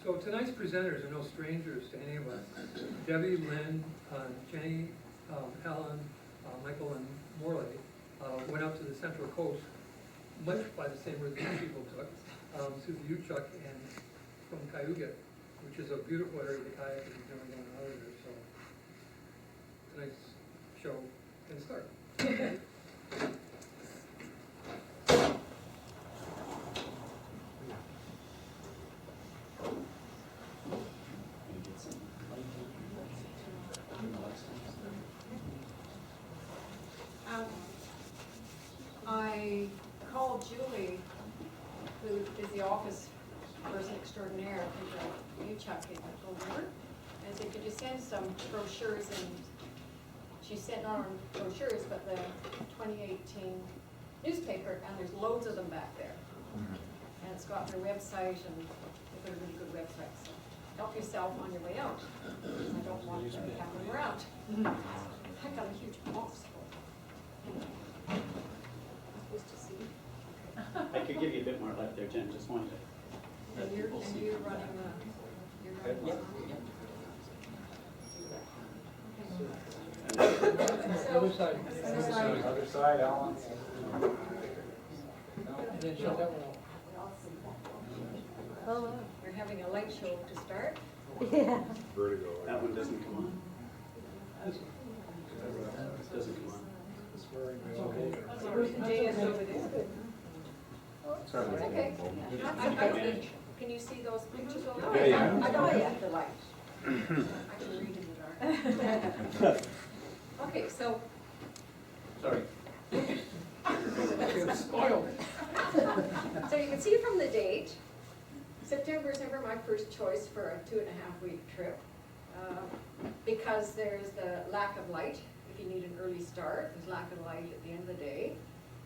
So tonight's presenters are no strangers to any of us. Debbie, Lynn, Jenny, Helen, Michael, and Morley went up to the Central Coast, much by the same route these people took, through the Utchuck and from Cayuga, which is a beautiful area to kayak if you've never gone out of there. So tonight's show can start. I called Julie, who is the office person extraordinaire for the Utchuck in Gold River, and said, could you send some brochures? And she sent not only brochures, but the 2018 newspaper, and there's loads of them back there. And it's got their website, and they've got a really good website, so help yourself on your way out. I don't want to have them around. I got a huge box full. Anyway. Supposed to see. I could give you a bit more left there, Jen, just wanted to. And you're running the, Other side. Other side, Alan. And then shut that one off. Oh, we're having a light show to start. Yeah. Vertigo. That one doesn't come on. This Doesn't come on. Jay is over there. Sorry. It's okay. Can you see those pictures over Yeah, there? yeah. I don't have the light. I can read in the dark. Okay, so. Sorry. Spoiled. So you can see from the date, September is never my first choice for a 2.5-week trip, because there's the lack of light. If you need an early start, there's lack of light at the end of the day.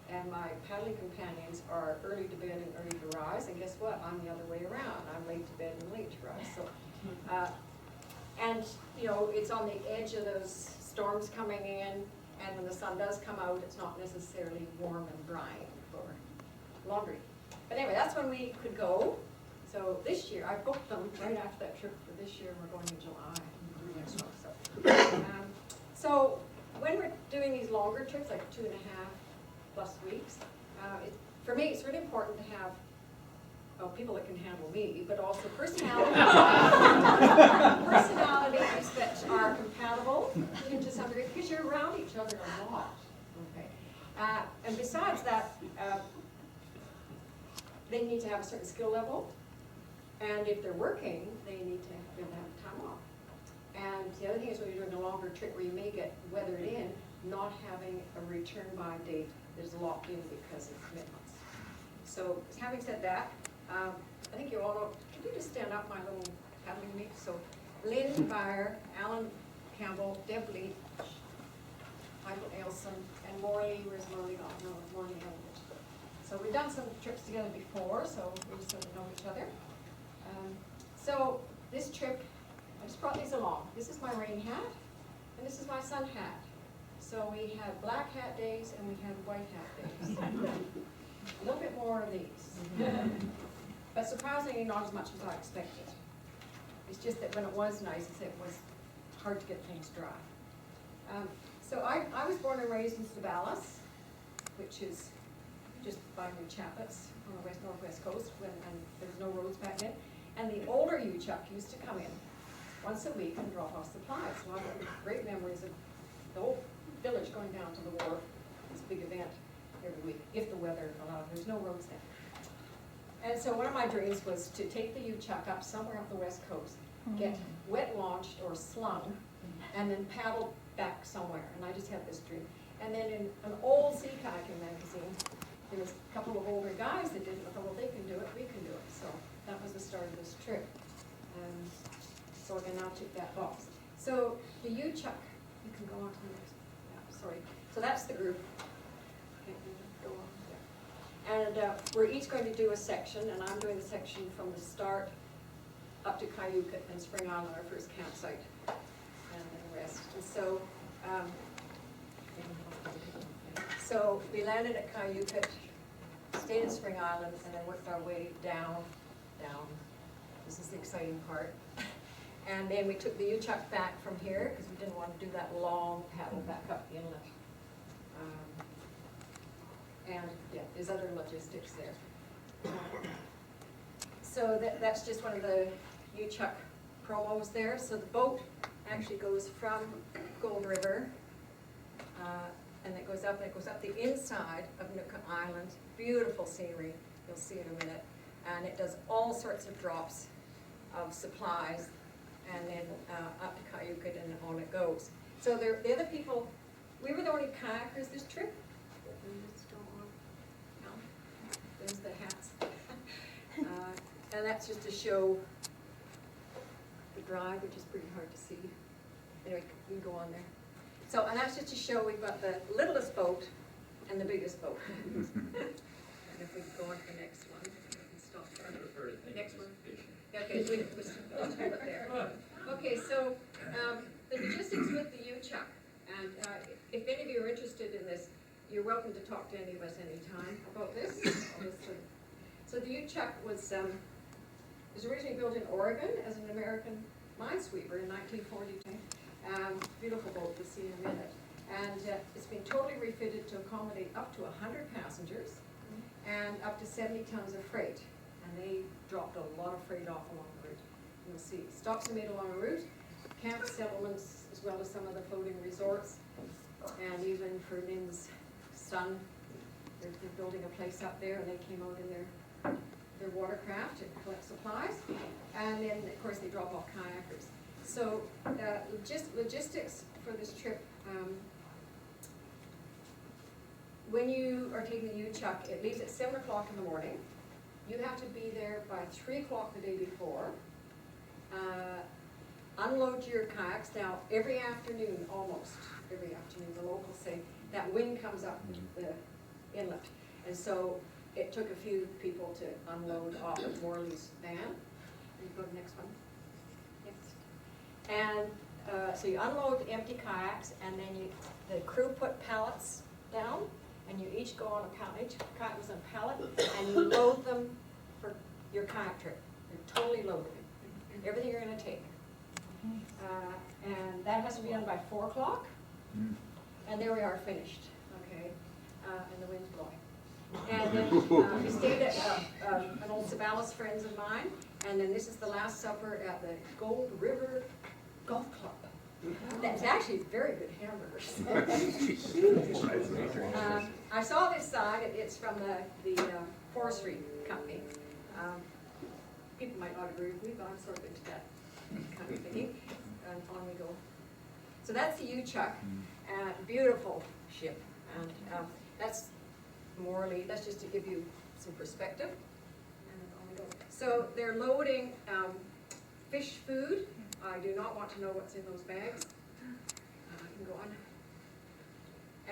And my paddling companions are early to bed and early to rise, and guess what? I'm the other way around. I'm late to bed and late to rise. So, and you know, it's on the edge of those storms coming in, and when the sun does come out, it's not necessarily warm and drying for laundry. But anyway, that's when we could go. So this year, I booked them right after that trip for this year. We're going in July next month. So when we're doing these longer trips, like 2.5+ weeks, for me, it's really important to have people that can handle me, but also personalities that are compatible to some degree, because you're around each other a lot. Okay, and besides that, they need to have a certain skill level, and if they're working, they need to be able to have time off. And the other thing is when you're doing a longer trip where you may get weathered in, not having a return by date that is locked in because of commitments. So having said that, I think you all know, can you just stand up my little paddling meet? So Lynn Byer, Alan Campbell, Deb Leach, Michael Ailson, and Morley, where's Morley gone? No, Morley Elwood. So we've done some trips together before, so we just sort of know each other. So this trip, I just brought these along. This is my rain hat, and this is my sun hat. So we had black hat days, and we had white hat days. A little bit more of these. But surprisingly, not as much as I expected. It's just that when it was nice, it was hard to get things dry. So I was born and raised in Stavalis, which is just by New Chappets on the northwest coast, and there was no roads back then. And the older Utchuck used to come in once a week and drop off supplies. So I've got great memories of the whole village going down to the wharf, this big event every week, if the weather allowed. There's no roads then. And so one of my dreams was to take the Utchuck up somewhere up the west coast, get wet launched or slung, and then paddle back somewhere. And I just had this dream. And then in an old sea kayaking magazine, there was a couple of older guys that did it. I thought, well, they can do it, we can do it. So that was the start of this trip. So I can now tick that box. So the Utchuck, you can go on to the next. Yeah, sorry. So that's the group. Okay, go on. Yeah. And we're each going to do a section, and I'm doing the section from the start up to Cayuga and Spring Island, our first campsite, and then the rest. And so we landed at Cayuga, stayed in Spring Island, and then worked our way down, This is the exciting part. And then we took the U-chuck back from here, because we didn't want to do that long paddle back up the inlet. And yeah, there's other logistics there. So that's just one of the U-chuck promos there. So the boat actually goes from Gold River, and it goes up the inside of Nootka Island. Beautiful scenery, you'll see in a minute. And it does all sorts of drops of supplies, and then up to Cayuga, and on it goes. So the other people, we were the only kayakers this trip. No, there's the hats. And that's just to show the drive, which is pretty hard to see. Anyway, you can go on there. So, and that's just to show we've got the littlest boat and the biggest boat. And if we go on to the next one, we can stop there. Next one. Okay, we'll hold it there. Okay, so the logistics with the U-chuck, and if any of you are interested in this, you're welcome to talk to any of us anytime about this. So the U-chuck was originally built in Oregon as an American minesweeper in 1942. Beautiful boat, you'll see in a minute. And it's been totally refitted to accommodate up to 100 passengers and up to 70 tons of freight. And they dropped a lot of freight off along the route. You'll see stops are made along the route, camp settlements, as well as some of the floating resorts. And even for Lynn's son, they're building a place up there, and they came out in their watercraft to collect supplies. And then, of course, they drop off kayakers. So logistics for this trip, when you are taking the U-chuck, it leaves at 7 o'clock in the morning. You have to be there by 3 o'clock the day before. Unload your kayaks. Now, every afternoon, almost every afternoon, the locals say that wind comes up the inlet. And so it took a few people to unload off of Morley's van. You go to the next one. And so you unload empty kayaks, and then the crew put pallets down, and you each go on a pallet. Each kayak was on a pallet, and you load them for your kayak trip. You're totally loaded. Everything you're going to take. And that has to be done by 4 o'clock. And there we are, finished. Okay, and the wind's blowing. And then we stayed at an old Savalas friends of mine, and then this is the last supper at the Gold River Golf Club. That's actually very good hamburgers. I saw this sign. It's from the forestry company. People might not agree with me, but I'm sort of into that kind of thinking. And on we go. So that's the U-chuck. Beautiful ship. And that's Morley. That's just to give you some perspective. And on we go. So they're loading fish food. I do not want to know what's in those bags. You can go on.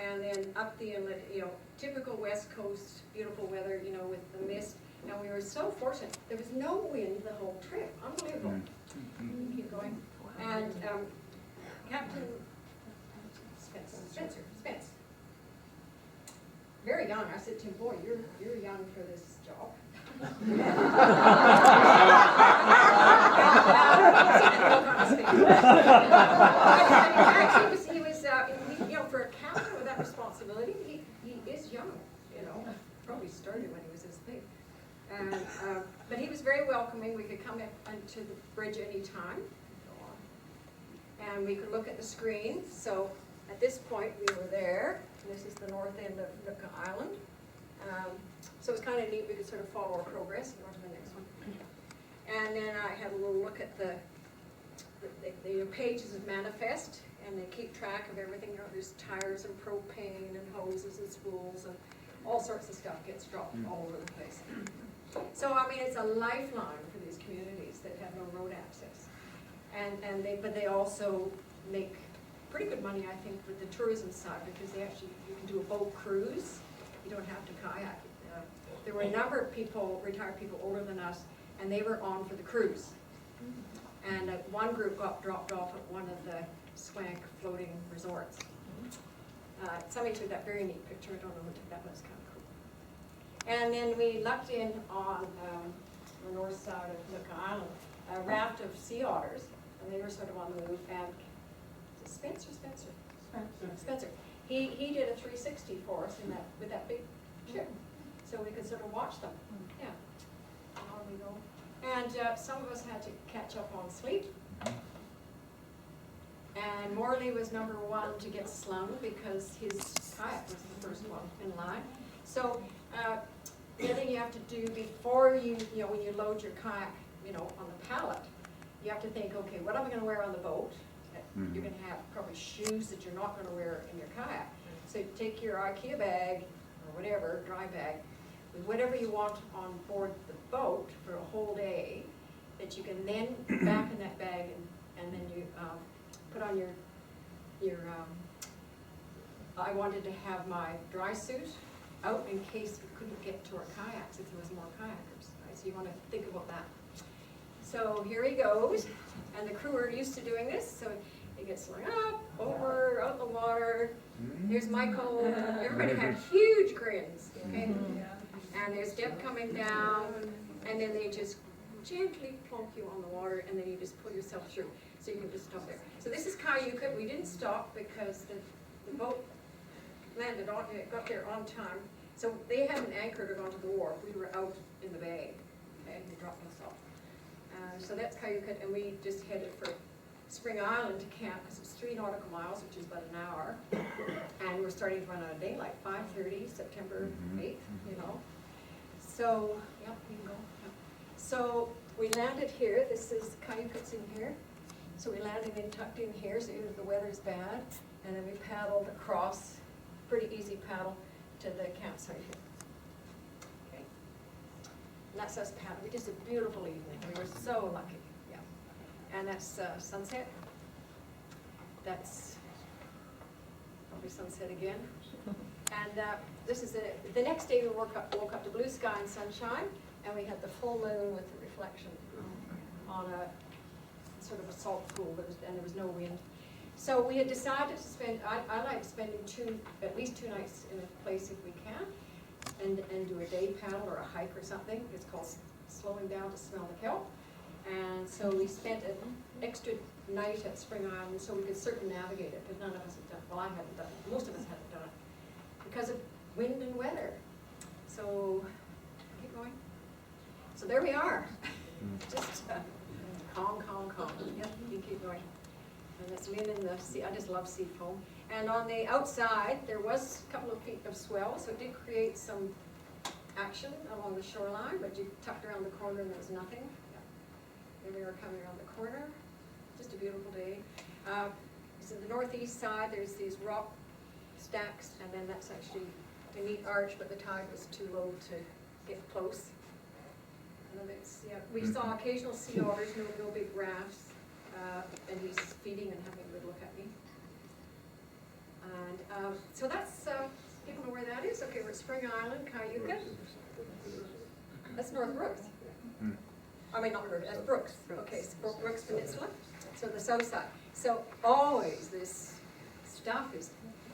And then up the inlet, typical West Coast, beautiful weather, with the mist. And we were so fortunate. There was no wind the whole trip. Unbelievable. Keep going. And Captain Spence. Very young. I said to him, boy, you're young for this job. Actually, he was for a captain with that responsibility, he is young, probably started when he was this big. And, but he was very welcoming. We could come into the bridge anytime. And we could look at the screen. So at this point, we were there. This is the north end of Nootka Island. So it's kind of neat. We could sort of follow our progress. Go on to the next one. And then I had a little look at the pages of manifest, and they keep track of everything. There's tires and propane and hoses and spools and all sorts of stuff gets dropped all over the place. So I mean, it's a lifeline for these communities that have no road access, but they also make pretty good money, I think, with the tourism side, because you can do a boat cruise. You don't have to kayak. There were a number of people, retired people older than us, and they were on for the cruise. And one group got dropped off at one of the swank floating resorts. Somebody took that very neat picture. I don't know who took that, but it's kind of cool. And then we lucked in on on the north side of Nootka Island, a raft of sea otters, and they were sort of on the move, and Spencer, he did a 360 for us in that, with that big ship, so we could sort of watch them, yeah. And on we go. And some of us had to catch up on sleep. And Morley was number one to get slung because his kayak was the first one in line. So the other thing you have to do before you when you load your kayak, on the pallet, you have to think, okay, what am I going to wear on the boat? You're going to have probably shoes that you're not going to wear in your kayak. So you take your IKEA bag or whatever, dry bag, with whatever you want on board the boat for a whole day, that you can then back in that bag and then you put on your I wanted to have my dry suit out in case we couldn't get to our kayaks if there was more kayakers, right? So you want to think about that. So here he goes, and the crew are used to doing this, so he gets slung up, over, out in the water. Here's Michael, everybody had huge grins, okay? And there's Deb coming down, and then they just gently plonk you on the water, and then you just pull yourself through. So you can just stop there. So this is Cayuga. We didn't stop because the boat landed on, it got there on time. So they hadn't anchored or gone to the wharf. We were out in the bay, okay, and they dropped us off. So that's Cayuga, and we just headed for Spring Island to camp because it's 3 nautical miles, which is about an hour. And we're starting to run out of daylight, 5:30, September 8th, So, yep, you can go. Yep. So we landed here. This is Cayuga's in here. So we landed in tucked in here, so even if the weather's bad, and then we paddled across, pretty easy paddle, to the campsite here. Okay. And that's us paddling. It was just a beautiful evening. We were so lucky, yeah. And that's sunset. That's probably sunset again. And this is the next day we woke up to blue sky and sunshine, and we had the full moon with the reflection on a sort of a salt pool, and there was no wind. So we had decided to spend, I like spending at least two nights in a place if we can, and do a day paddle or a hike or something. It's called slowing down to smell the kelp. And so we spent an extra night at Spring Island so we could circumnavigate it, because none of us had done it. Well, I hadn't done it. Most of us hadn't done it because of wind and weather. So keep going. So there we are. Just calm. Yep, you keep going. And it's wind in the sea. I just love sea foam. And on the outside, there was a couple of feet of swell, so it did create some action along the shoreline, but you tucked around the corner and there was nothing. Then we were coming around the corner. Just a beautiful day. So the northeast side, there's these rock stacks, and then that's actually a neat arch, but the tide was too low to get close. And then it's, we saw occasional sea otters, no big rafts, and he's feeding and having a good look at me. And so that's, people know where that is. Okay, we're at Spring Island, Cayuga. That's North Brooks. I mean, not Brooks, that's Brooks. Okay, so Brooks Peninsula. So the south side. So always this stuff is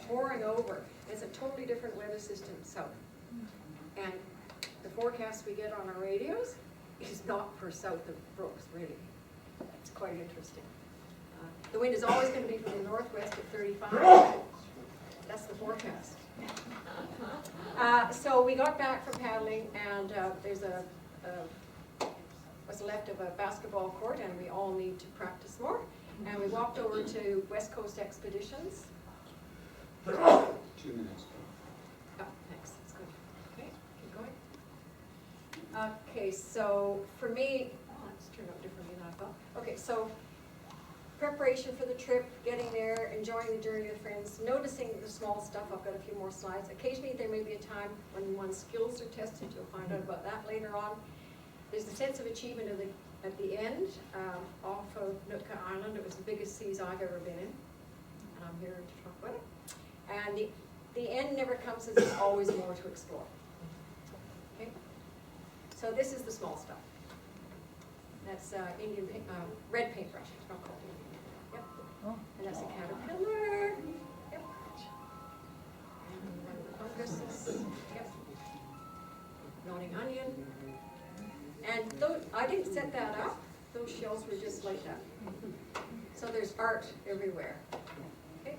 pouring over. It's a totally different weather system south. And the forecast we get on our radios is not for south of Brooks, really. It's quite interesting. The wind is always going to be from the northwest at 35. That's the forecast. So we got back from paddling, and there's what's left of a basketball court, and we all need to practice more. And we walked over to West Coast Expeditions. 2 minutes. Oh, thanks, that's good. Okay, keep going. Okay, so for me, it's turned out differently than I thought. Okay, so preparation for the trip, getting there, enjoying the journey with friends, noticing the small stuff. I've got a few more slides. Occasionally there may be a time when one's skills are tested. You'll find out about that later on. There's a sense of achievement at the end, off of Nootka Island. It was the biggest seas I've ever been in, and I'm here to talk about it. And the end never comes, as there's always more to explore. Okay? So this is the small stuff. That's Indian red paintbrush. It's not called Indian. Yep. And that's a caterpillar. Yep. And fungus. Yep. Nodding onion. And I didn't set that up, those shells were just like that. So there's art everywhere. Okay.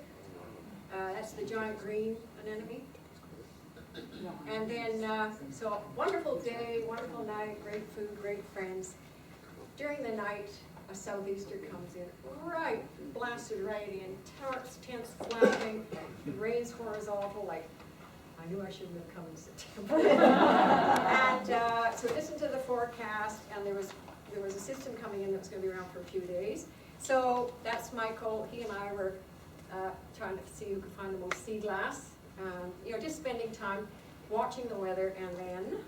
That's the giant green anemone. And then, so wonderful day, wonderful night, great food, great friends. During the night, a southeaster comes in, right, blasted right in, tarps, tents flapping, rain's horizontal, like, I knew I shouldn't have come in September. And so listen to the forecast, and there was a system coming in that was gonna be around for a few days. So that's Michael, he and I were trying to see who could find the most sea glass. You know, just spending time watching the weather, and then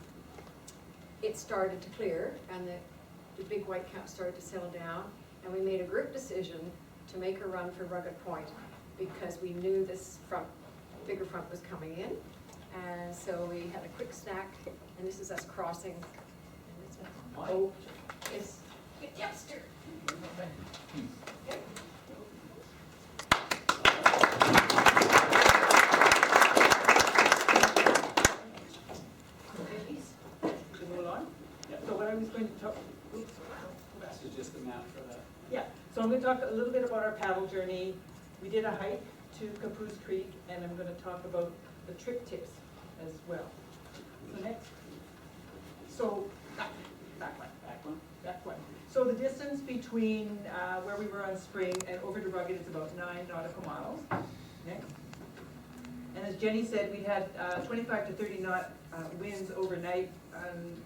it started to clear, and the big white caps started to settle down, and we made a group decision to make a run for Rugged Point because we knew this bigger front was coming in, and so we had a quick snack, and this is us crossing. And it's it's Dexter. Okay. So what I was going to talk, oops, This is just the map for that. yeah, so I'm going to talk a little bit about our paddle journey. We did a hike to Capoose Creek, and I'm going to talk about the trip tips as well. So next, so back one. So the distance between where we were on Spring and over to Rugged is about 9 nautical miles. Next. And as Jenny said, we had 25 to 30 knot winds overnight.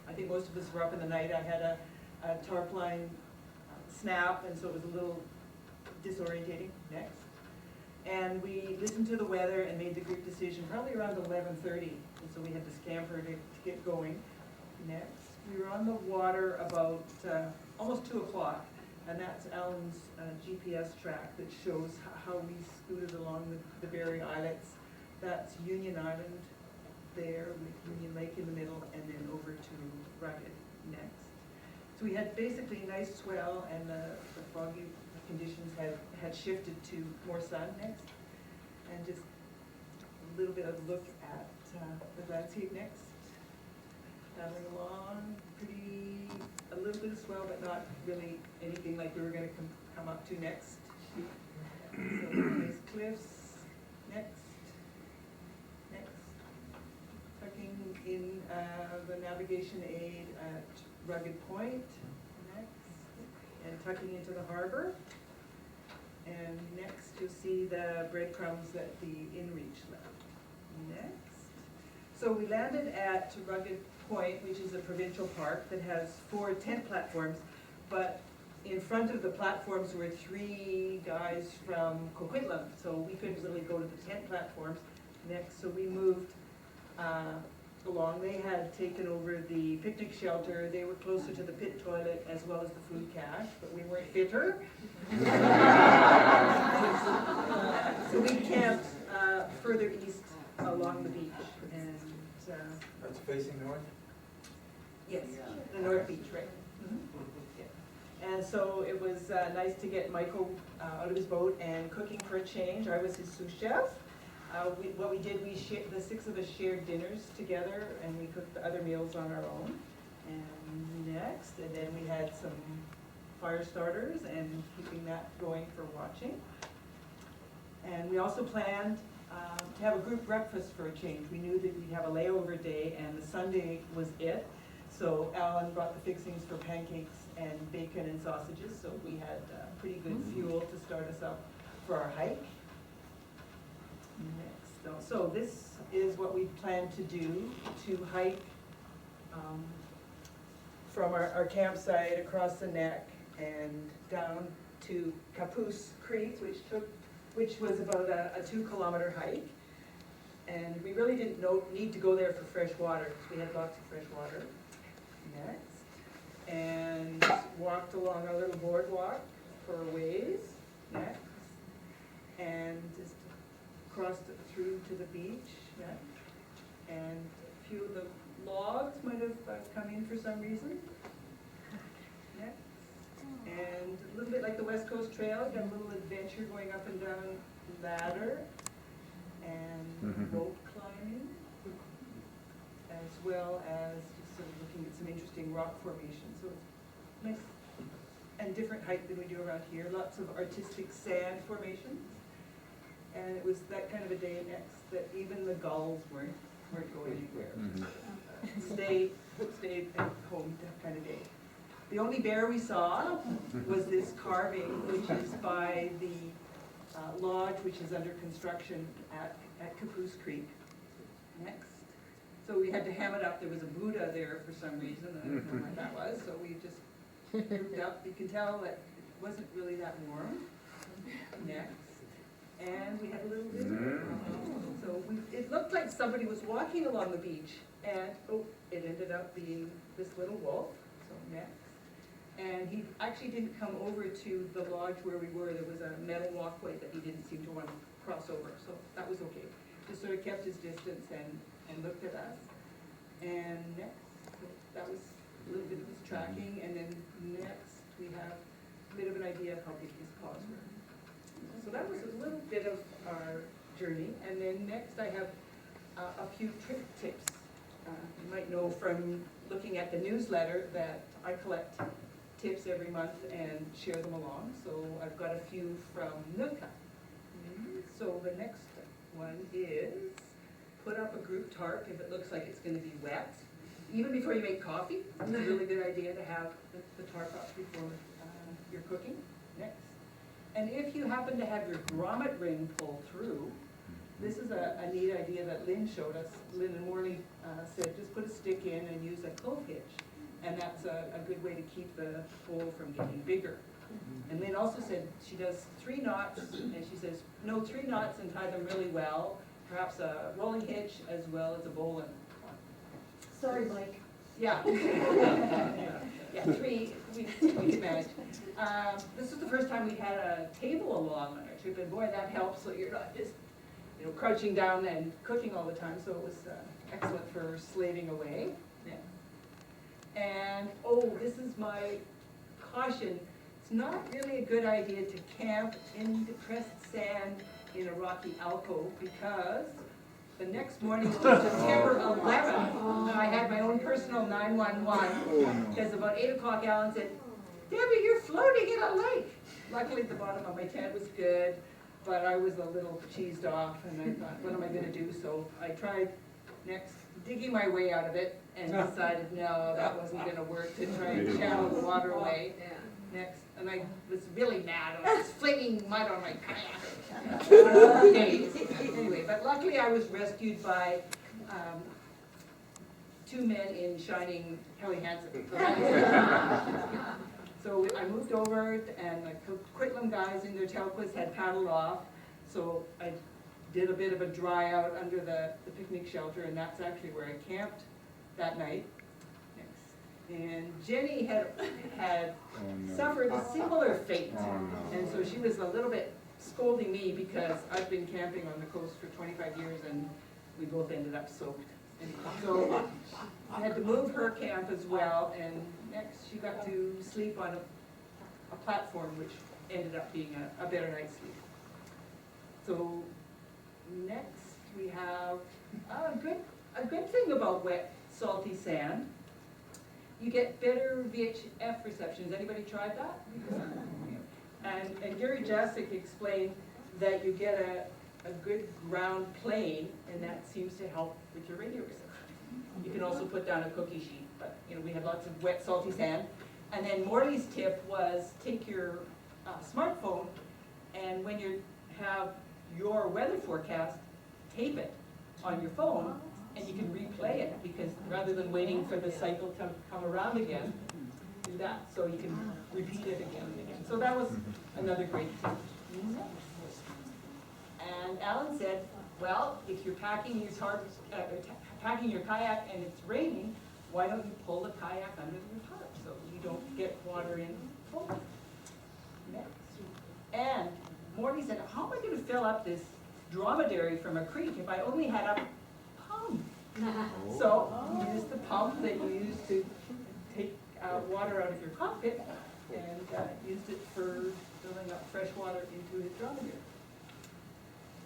I think most of us were up in the night. I had a tarp line snap, and so it was a little disorientating. Next. And we listened to the weather and made the group decision probably around 11:30, and so we had to scamper to get going. Next. We were on the water about almost 2 o'clock, and that's Alan's GPS track that shows how we scooted along the Berry Islets. That's Union Island there with Union Lake in the middle, and then over to Rugged next. So we had basically nice swell, and the foggy conditions had shifted to more sun next. And just a little bit of a look at the landscape next. Paddling along, a little bit of swell, but not really anything like we were going to come up to next. So nice cliffs next. Tucking in the navigation aid at Rugged Point next, and tucking into the harbor. And next you'll see the breadcrumbs that the inReach left. Next. So we landed at Rugged Point, which is a provincial park that has 4 tent platforms, but in front of the platforms were 3 guys from Coquitlam, so we couldn't really go to the tent platforms next, so we moved along. They had taken over the picnic shelter. They were closer to the pit toilet as well as the food cache, but we weren't fitter. So we camped further east along the beach, and That's facing north? yes, the North Beach, right? Yeah. And so it was nice to get Michael out of his boat and cooking for a change. I was his sous chef. What we did, the 6 of us shared dinners together, and we cooked the other meals on our own. And then we had some fire starters and keeping that going for watching. And we also planned to have a group breakfast for a change. We knew that we'd have a layover day, and the Sunday was it. So Alan brought the fixings for pancakes and bacon and sausages, so we had pretty good fuel to start us up for our hike. Next, so this is what we plan to do, to hike from our campsite across the neck and down to Capoose Creek, which was about a 2-kilometer hike. And we really didn't need to go there for fresh water, because we had lots of fresh water. Next. And walked along our little boardwalk for a ways. Next. And just crossed through to the beach. Next. And a few of the logs might have come in for some reason. Next. And a little bit like the West Coast Trail, got a little adventure going up and down ladder and rope climbing, as well as just sort of looking at some interesting rock formations, so it's nice and different height than we do around here, lots of artistic sand formations. And it was that kind of a day next that even the gulls weren't going anywhere. Stayed at home, that kind of day. The only bear we saw was this carving, which is by the lodge, which is under construction at Caboose Creek. Next. So we had to ham it up. There was a Buddha there for some reason. I don't know what that was. So we just grouped up. You can tell that it wasn't really that warm. Next. And we had a little visitor. So it looked like somebody was walking along the beach, and it ended up being this little wolf. So next. And he actually didn't come over to the lodge where we were. There was a metal walkway that he didn't seem to want to cross over, so that was okay. Just sort of kept his distance and looked at us. And next, so that was a little bit of his tracking, and then next we have a bit of an idea of how big his paws were. So that was a little bit of our journey, and then next I have a few trick tips. You might know from looking at the newsletter that I collect tips every month and share them along. So I've got a few from Nootka. So the next one is put up a group tarp if it looks like it's going to be wet. Even before you make coffee, it's a really good idea to have the tarp up before you're cooking. Next. And if you happen to have your grommet ring pull through, this is a neat idea that Lynn showed us. Lynn and Morley said just put a stick in and use a clove hitch. And that's a good way to keep the hole from getting bigger. And Lynn also said she does 3 knots, and she says, no, 3 knots and tie them really well, perhaps a rolling hitch as well as a bowline. Sorry, Mike. Yeah. Yeah, 3, we can manage. This is the first time we had a table along on our trip, and boy, that helps, so you're not just, crouching down and cooking all the time, so it was excellent for slaving away. Yeah. And, this is my caution. It's not really a good idea to camp in depressed sand in a rocky alcove, because the next morning was September 11th, and I had my own personal 911, because about 8 o'clock Alan said, Debbie, you're floating in a lake. Luckily the bottom of my tent was good, but I was a little cheesed off, and I thought, what am I going to do? So I tried next digging my way out of it, and decided no, that wasn't going to work, to try and channel the water away. Next, and I was really mad, and I was flinging mud on my kayak. Anyway, but luckily I was rescued by 2 men in shining Helly Hansen. So I moved over, and the Quitlam guys in their tailquist had paddled off, so I did a bit of a dry out under the picnic shelter, and that's actually where I camped that night. And Jenny had suffered a similar fate, and so she was a little bit scolding me because I've been camping on the coast for 25 years, and we both ended up soaked. And so I had to move her camp as well, and next she got to sleep on a platform, which ended up being a better night's sleep. So next we have a good thing about wet, salty sand. You get better VHF reception. Has anybody tried that? And Gary Jasic explained that you get a good ground plane, and that seems to help with your radio reception. You can also put down a cookie sheet, but we had lots of wet, salty sand. And then Morley's tip was take your smartphone, and when you have your weather forecast, tape it on your phone, and you can replay it, because rather than waiting for the cycle to come around again, do that, so you can repeat it again and again. So that was another great tip. And Alan said, well, if you're packing your kayak and it's raining, why don't you pull the kayak under your tarp so you don't get water in full? Next. And Morty said, how am I going to fill up this dromedary from a creek if I only had a pump? So you use the pump that you use to take water out of your cockpit, and used it for filling up fresh water into his dromedary.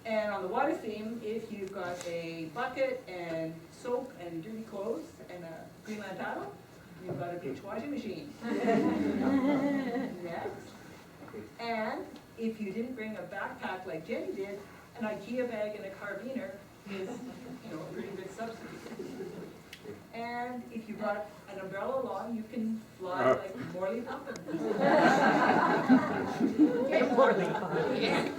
And on the water theme, if you've got a bucket and soap and dirty clothes and a Greenland towel, you've got a beach washing machine. Next. And if you didn't bring a backpack like Jenny did, an IKEA bag and a carabiner is, a pretty good substitute. And if you brought an umbrella along, you can fly like Morley Poppins. Hey, Morley. Yeah.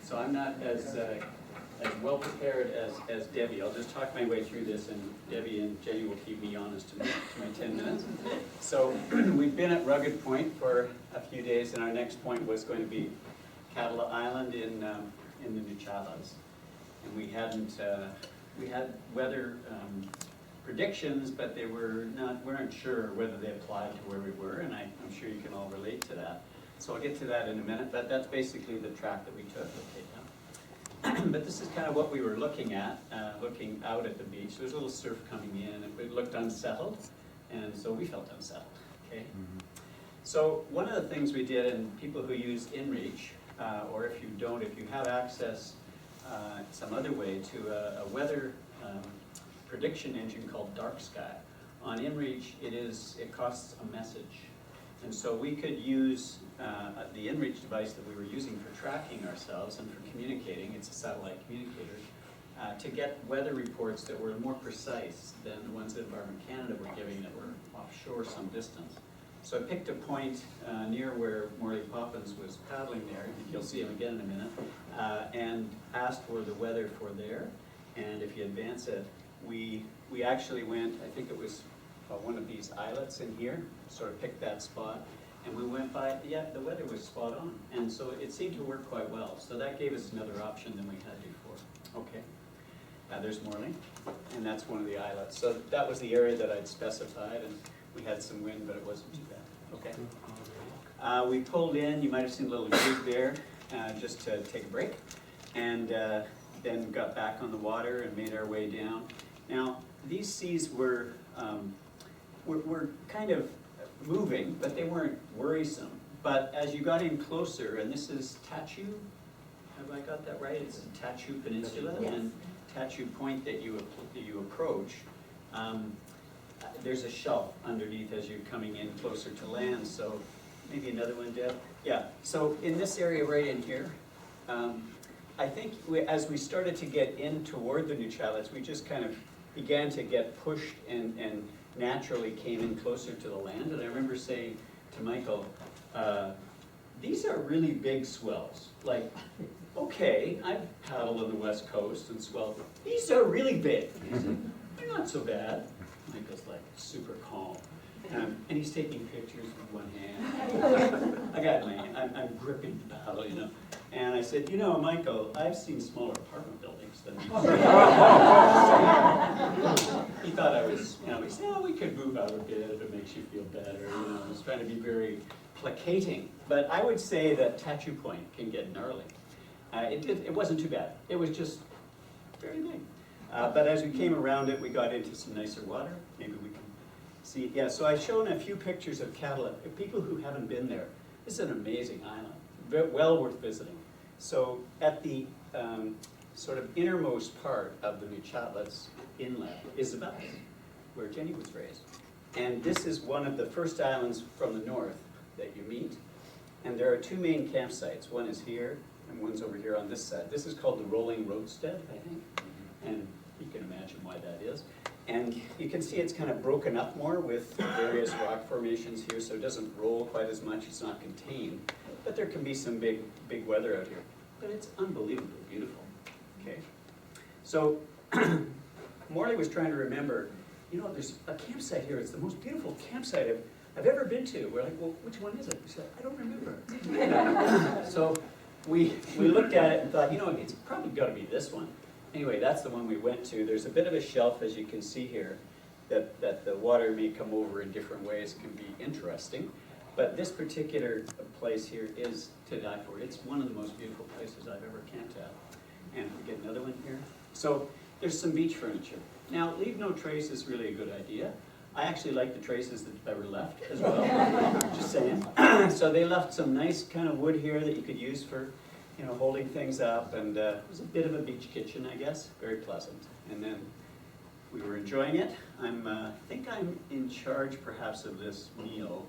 So I'm not as well prepared as Debbie. I'll just talk my way through this, and Debbie and Jenny will keep me honest to my 10 minutes. So we've been at Rugged Point for a few days, and our next point was going to be Catala Island in the Nootka. And we had weather predictions, but weren't sure whether they applied to where we were, and I'm sure you can all relate to that. So I'll get to that in a minute, but that's basically the track that we took. Okay, but this is kind of what we were looking at, looking out at the beach. There's a little surf coming in, and it looked unsettled, and so we felt unsettled, okay? So one of the things we did, and people who use InReach, or if you don't, if you have access some other way to a weather prediction engine called Dark Sky. On InReach, it costs a message. And so we could use the InReach device that we were using for tracking ourselves and for communicating, it's a satellite communicator, to get weather reports that were more precise than the ones that Environment Canada were giving that were offshore some distance. So I picked a point near where Morley Poppins was paddling there, and you'll see him again in a minute, and asked for the weather for there. And if you advance it, we actually went, I think it was one of these islets in here, sort of picked that spot, and we went by, yeah, the weather was spot on, and so it seemed to work quite well. So that gave us another option than we had before. Okay, there's Morley, and that's one of the islets. So that was the area that I'd specified, and we had some wind, but it wasn't too bad. Okay. We pulled in, you might have seen a little group there, just to take a break, and then got back on the water and made our way down. Now, these seas were kind of moving, but they weren't worrisome. But as you got in closer, and this is Tattoo, have I got that right? It's Tattoo Peninsula, yes. And Tattoo Point that you approach. There's a shelf underneath as you're coming in closer to land, so maybe another one, Deb? Yeah, so in this area right in here, I think as we started to get in toward the Nootka, we just kind of began to get pushed and naturally came in closer to the land. And I remember saying to Michael, these are really big swells. Like, okay, I've paddled on the West Coast and swelled, these are really big. He said, they're not so bad. Michael's like super calm. And he's taking pictures with one hand. I'm gripping the paddle, And I said, Michael, I've seen smaller apartment buildings than these. He thought I was, he said, oh, we could move out a bit if it makes you feel better. I was trying to be very placating. But I would say that Tattoo Point can get gnarly. It wasn't too bad. It was just very big. But as we came around it, we got into some nicer water. Maybe we can see. Yeah, so I've shown a few pictures of Catala. People who haven't been there, this is an amazing island. Well worth visiting. So at the sort of innermost part of the Nookatla's inlet is Isabel, where Jenny was raised. And this is one of the first islands from the north that you meet. And there are two main campsites. One is here, and one's over here on this side. This is called the Rolling Roadstead, I think. And you can imagine why that is. And you can see it's kind of broken up more with various rock formations here, so it doesn't roll quite as much. It's not contained. But there can be some big weather out here. But it's unbelievably beautiful. Okay. So Morley was trying to remember, there's a campsite here. It's the most beautiful campsite I've ever been to. We're like, well, which one is it? He said, I don't remember. So we looked at it and thought, it's probably got to be this one. Anyway, that's the one we went to. There's a bit of a shelf, as you can see here, that the water may come over in different ways. It can be interesting. But this particular place here is to die for. It's one of the most beautiful places I've ever camped at. And we get another one here. So there's some beach furniture. Now, leave no trace is really a good idea. I actually like the traces that were left as well, just saying. So they left some nice kind of wood here that you could use for, you know, holding things up, and it was a bit of a beach kitchen, I guess, very pleasant. And then we were enjoying it. I think I'm in charge perhaps of this meal,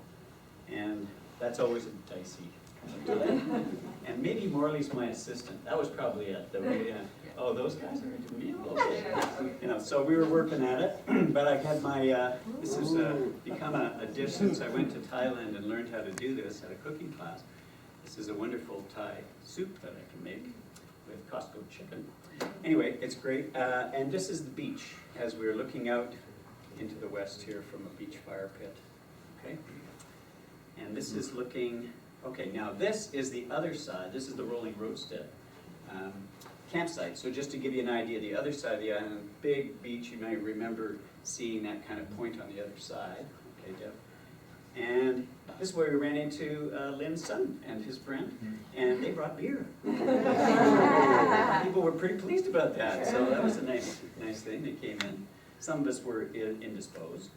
and that's always a dicey kind of deal. And maybe Morley's my assistant. That was probably it. Oh, those guys are into meal. Okay. You know, so we were working at it, but I had my. This has become a dish since I went to Thailand and learned how to do this at a cooking class. This is a wonderful Thai soup that I can make with Costco chicken. Anyway, it's great. And this is the beach as we're looking out into the west here from a beach fire pit. Okay. And this is looking. Okay, now this is the other side. This is the Rolling Roadstead campsite. So just to give you an idea, the other side of the island, big beach, you might remember seeing that kind of point on the other side. Okay, Deb. And this is where we ran into Lynn's son and his friend, and they brought beer. People were pretty pleased about that, so that was a nice thing. They came in. Some of us were indisposed.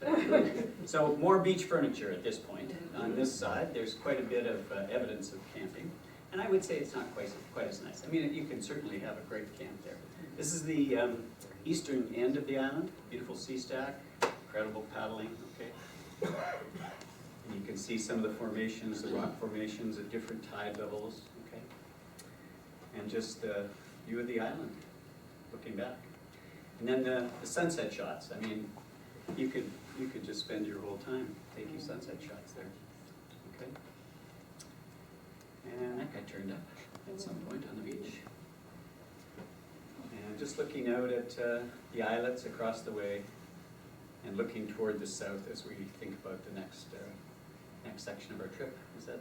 So more beach furniture at this point. On this side, there's quite a bit of evidence of camping. And I would say it's not quite as nice. I mean, you can certainly have a great camp there. This is the eastern end of the island. Beautiful sea stack, incredible paddling, okay? And you can see some of the formations, the rock formations at different tide levels, okay? And just the view of the island, looking back. And then the sunset shots. I mean, you could just spend your whole time taking sunset shots there, okay? And that got turned up at some point on the beach. And just looking out at the islets across the way and looking toward the south as we think about the next section of our trip. Is that?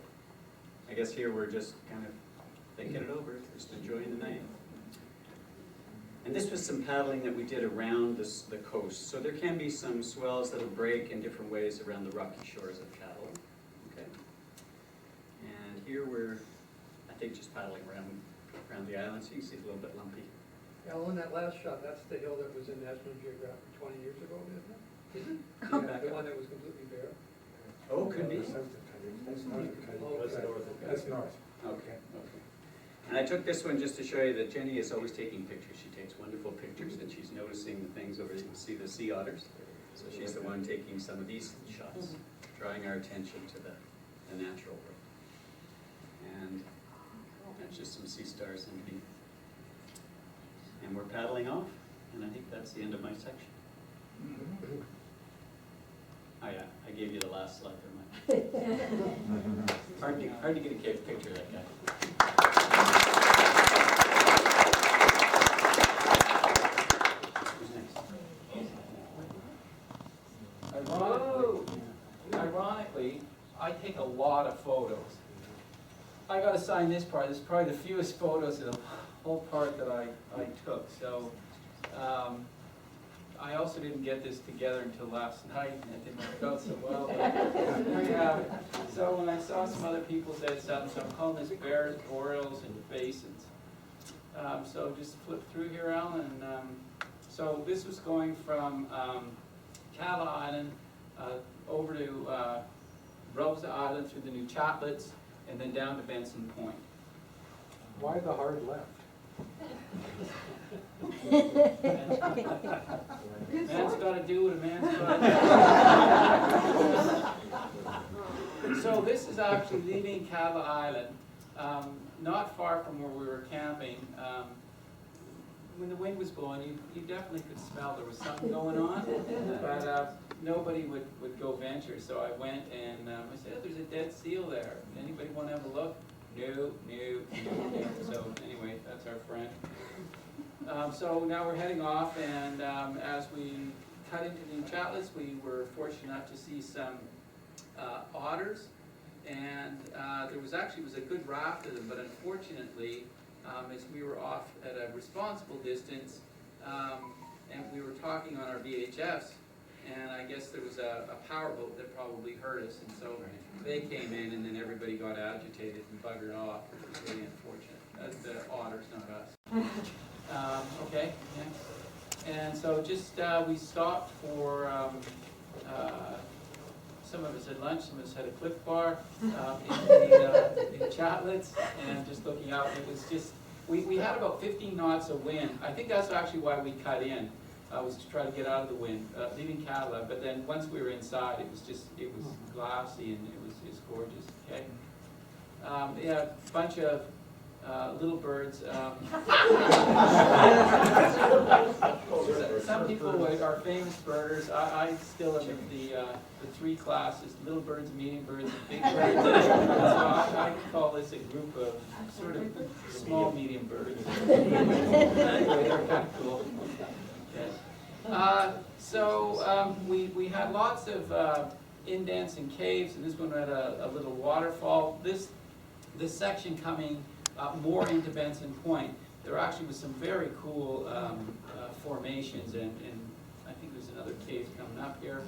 I guess here we're just kind of thinking it over, just enjoying the night. And this was some paddling that we did around the coast. So there can be some swells that'll break in different ways around the rocky shores of Cattle. Okay. And here we're, I think, just paddling around the island, so you can see it's a little bit lumpy. Alan, that last shot, that's the hill that was in National Geographic 20 years ago, isn't it? Oh, Yeah, back the up. one that was completely bare. Oh, could be. That's north. Okay. That's north. Okay, okay. And I took this one just to show you that Jenny is always taking pictures. She takes wonderful pictures, and she's noticing the things over there. You can see the sea otters. So she's the one taking some of these shots, drawing our attention to the natural world. And that's just some sea stars underneath. And we're paddling off, and I think that's the end of my section. Oh yeah, I gave you the last slide for mine. Hard to get a picture of that guy. Ironically, I take a lot of photos. I gotta sign this part. This is probably the fewest photos of the whole part that I took. So I also didn't get this together until last night, and it didn't work out so well. But here you have it. So when I saw some other people said something, so I'm calling this bears, orioles, and basins. So just flip through here, Alan. And, so this was going from Cattle Island over to Rosa Island through the New Chatlets, and then down to Benson Point. Why the hard left? Man's got to do what a man's got to do. So this is actually leaving Cattle Island, not far from where we were camping. When the wind was blowing, you definitely could smell there was something going on, but nobody would go venture. So I went and I said, "There's a dead seal there. Anybody want to have a look?" No. So anyway, that's our friend. So now we're heading off, and as we cut into the New Chatlets, we were fortunate enough to see some otters, and there was a good raft of them, but unfortunately, as we were off at a responsible distance, and we were talking on our VHFs, and I guess there was a powerboat that probably hurt us, and so they came in, and then everybody got agitated and buggered off, which was really unfortunate. The otters, not us. Okay, next. And so just we stopped for some of us had lunch, some of us had a Cliff Bar, in Chatlets, and just looking out, it was just, we had about 15 knots of wind. I think that's actually why we cut in, was to try to get out of the wind, leaving Cadillac, but then once we were inside, it was glassy and it was gorgeous, okay? Yeah, a bunch of little birds. Some people are famous birders. I still am in the three classes: little birds, medium birds, and big birds. So I call this a group of sort of small, medium birds. Anyway, they're kind of cool. Okay. So we had lots of indents and caves, and this one had a little waterfall. This section coming more into Benson Point, there actually was some very cool formations, and I think there's another cave coming up here.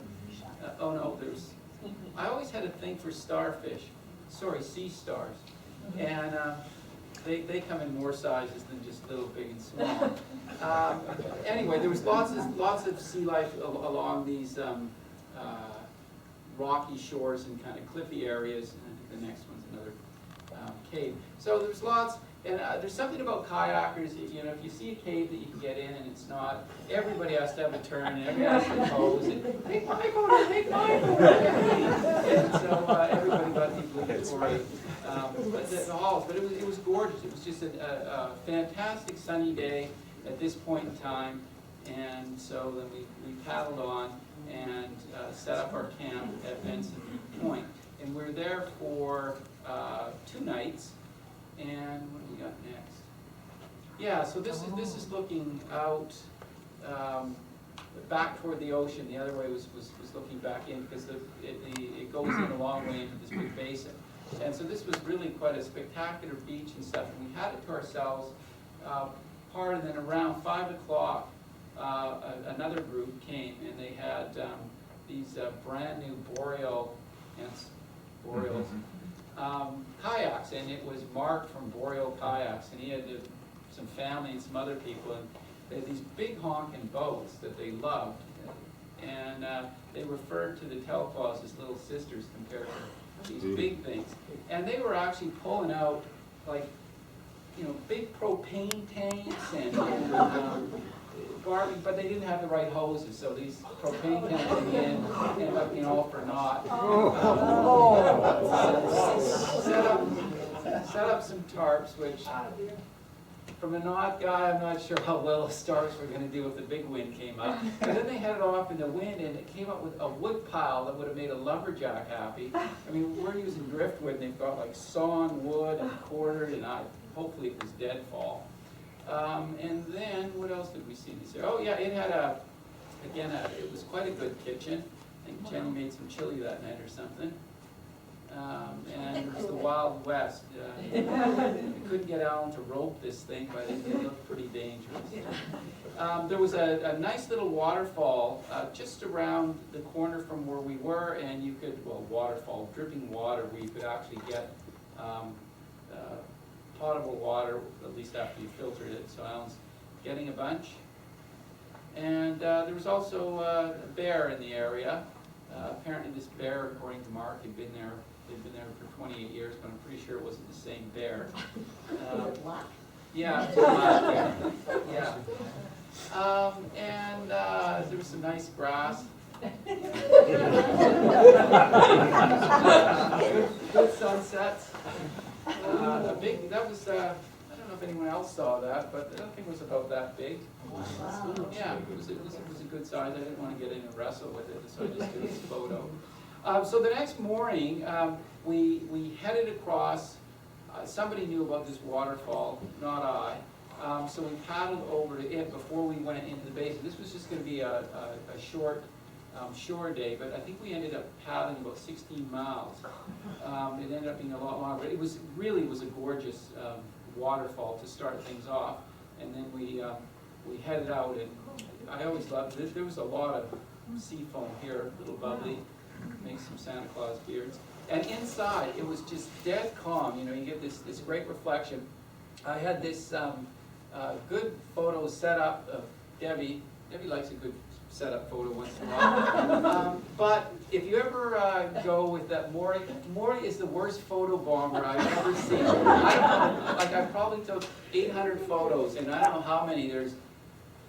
Oh no, I always had a thing for starfish, sea stars, and they come in more sizes than just little, big, and small. Anyway, there was lots of sea life along these rocky shores and kind of cliffy areas, and I think the next one's another cave. So there's lots, and there's something about kayakers, you know, if you see a cave that you can get in and it's not, everybody has to have a turn, and everybody has to pose, and make my photo, make my photo. And so everybody got the obligatory, but it was gorgeous. It was just a fantastic sunny day at this point in time, and so then we paddled on and set up our camp at Benson Point. And we're there for 2 nights, and what do we got next? Yeah, so this is looking out back toward the ocean. The other way was looking back in, because it goes in a long way into this big basin. And so this was really quite a spectacular beach and stuff, and we had it to ourselves. And then around 5 o'clock, another group came, and they had these brand new boreals, kayaks, and it was Mark from Boreal Kayaks, and he had some family and some other people, and they had these big honking boats that they loved, and they referred to the Telfaws as little sisters compared to these big things, and they were actually pulling out like, you know, big propane tanks and but they didn't have the right hoses, so these propane tanks in the end ended up being all for naught. Set up some tarps, which from a knot guy, I'm not sure how well the stars were going to do if the big wind came up. But then they headed off in the wind, and it came up with a wood pile that would have made a lumberjack happy. I mean, we're using driftwood, and they've got like sawn wood and quartered, and hopefully it was deadfall. And then, what else did we see this year? Oh yeah, it had it was quite a good kitchen. I think Jenny made some chili that night or something. And it was the Wild West. We couldn't get Alan to rope this thing, but it looked pretty dangerous. There was a nice little waterfall just around the corner from where we were, and you could, waterfall, dripping water, where you could actually get potable water, at least after you filtered it, so Alan's getting a bunch. And there was also a bear in the area. Apparently this bear, according to Mark, they'd been there for 28 years, but I'm pretty sure it wasn't the same bear. Yeah, it was a black bear. Yeah. And there was some nice grass. Good sunsets. I don't know if anyone else saw that, but the other thing was about that big. Wow. Yeah, it was a good size. I didn't want to get in and wrestle with it, so I just did this photo. So the next morning, we headed across. Somebody knew about this waterfall, not I. So we paddled over to it before we went into the basin. This was just going to be a short shore day, but I think we ended up paddling about 16 miles. It ended up being a lot longer. It was a gorgeous waterfall to start things off, and then we headed out, and I always loved it. There was a lot of sea foam here, a little bubbly, make some Santa Claus beards. And inside, it was just dead calm. You know, you get this great reflection. I had this good photo set up of Debbie Debbie likes a good setup photo once in a while. But if you ever go with that, Morty is the worst photo bomber I've ever seen. I don't know, like I probably took 800 photos, and I don't know how many there's.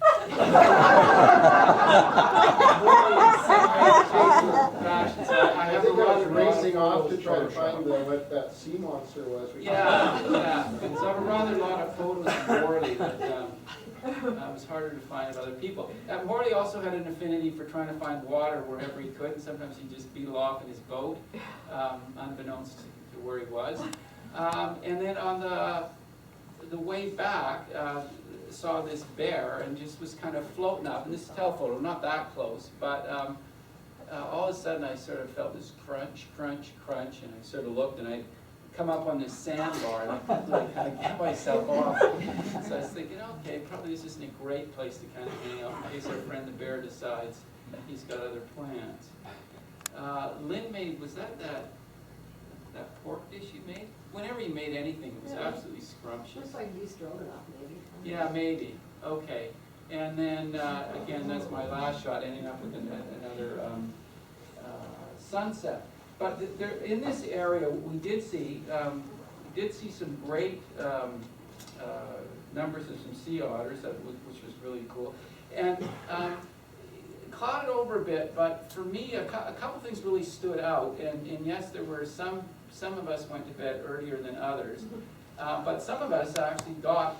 I think I was racing off to try to find what that sea monster was. Yeah. And so I have a rather lot of photos of Morley that it was harder to find of other people. Morley also had an affinity for trying to find water wherever he could, and sometimes he'd just beetle off in his boat, unbeknownst to where he was. And then on the way back, saw this bear and just was kind of floating up, and this is telephoto, not that close, but all of a sudden I sort of felt this crunch, crunch, crunch, and I sort of looked and I'd come up on this sandbar and I couldn't like kind of get myself off. So I was thinking, okay, probably this isn't a great place to kind of hang out in case our friend the bear decides he's got other plans. Lynn made, was that pork dish you made? Whenever you made anything, it was absolutely scrumptious. Looks like you strode it off, maybe. Yeah, maybe. Okay. And then, again, that's my last shot, ending up with another sunset. But in this area, we did see some great numbers of some sea otters, which was really cool. And clouded over a bit, but for me, a couple things really stood out. And yes, there were some of us went to bed earlier than others, but some of us actually got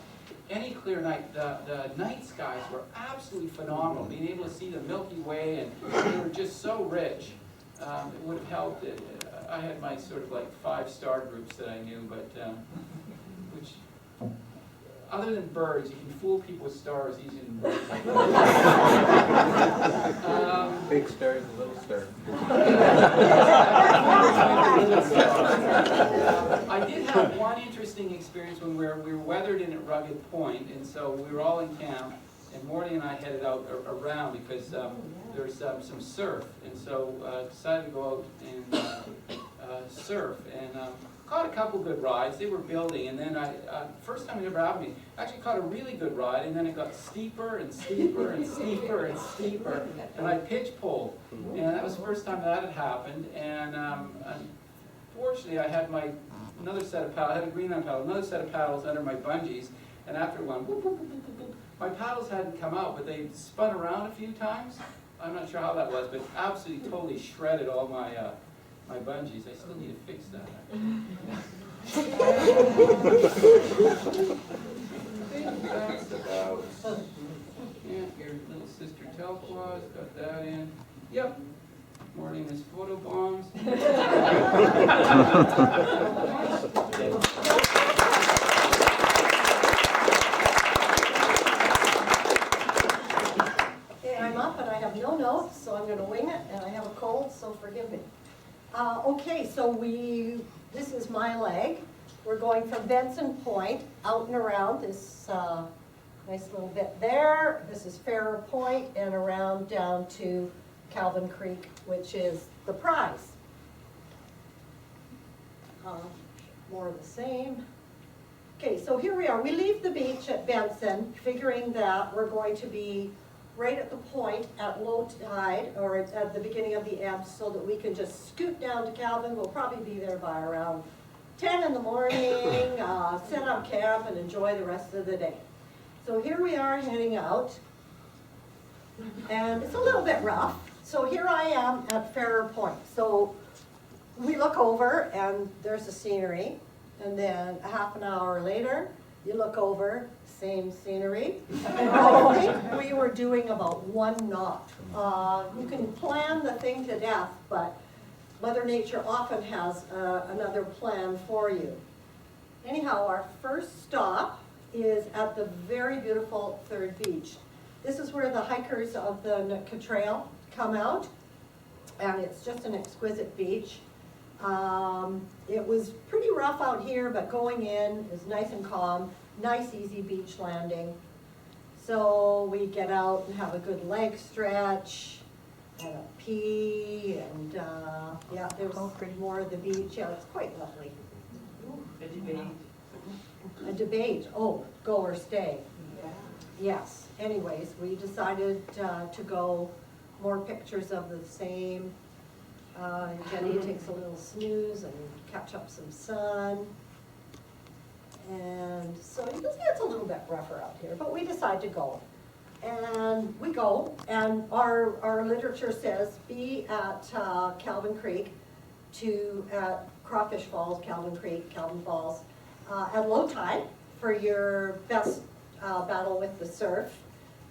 any clear night. The night skies were absolutely phenomenal. Being able to see the Milky Way, and they were just so rich. It would have helped. I had my sort of like 5-star groups that I knew, but which, other than birds, you can fool people with stars easier than birds. Big stars and little stars. I did have one interesting experience when we were weathered in at Rugged Point, and so we were all in camp, and Morty and I headed out around because there was some surf, and so decided to go out and surf, and caught a couple good rides. They were building, and then first time it ever happened to me, actually caught a really good ride, and then it got steeper and steeper and steeper and steeper, and I pitch pulled, and that was the first time that had happened, and unfortunately I had another set of paddles, I had a green on paddle, another set of paddles under my bungees, and after one, whoop, whoop, whoop, whoop, whoop, my paddles hadn't come out, but they spun around a few times. I'm not sure how that was, but absolutely totally shredded all my my bungees. I still need to fix that, actually. I think that's about, yeah, your little sister Telquaz, got that in. Yep. Morning is photo bombs. I'm up and I have no notes, so I'm going to wing it, and I have a cold, so forgive me. Okay, so this is my leg. We're going from Benson Point out and around this nice little bit there. This is Farrer Point and around down to Calvin Creek, which is the prize. More of the same. Okay, so here we are. We leave the beach at Benson, figuring that we're going to be right at the point at low tide, or at the beginning of the ebb, so that we can just scoot down to Calvin. We'll probably be there by around 10 in the morning, set up camp, and enjoy the rest of the day. So here we are heading out, and it's a little bit rough. So here I am at Farrer Point. So we look over, and there's the scenery, and then a half an hour later, you look over, same scenery. And I think we were doing about 1 knot. You can plan the thing to death, but Mother Nature often has another plan for you. Anyhow, our first stop is at the very beautiful Third Beach. This is where the hikers of the Nootka Trail come out, and it's just an exquisite beach. It was pretty rough out here, but going in is nice and calm. Nice, easy beach landing. So we get out and have a good leg stretch and a pee, and yeah, there's more of the beach. Yeah, it's quite lovely. A debate. A debate. Oh, go or stay. yes, anyways, we decided to go more pictures of the same. Jenny takes a little snooze and catch up some sun. And so you can see it's a little bit rougher out here, but we decide to go. And we go, and our literature says be at Calvin Creek, at Crawfish Falls, Calvin Creek, Calvin Falls, at low tide for your best battle with the surf.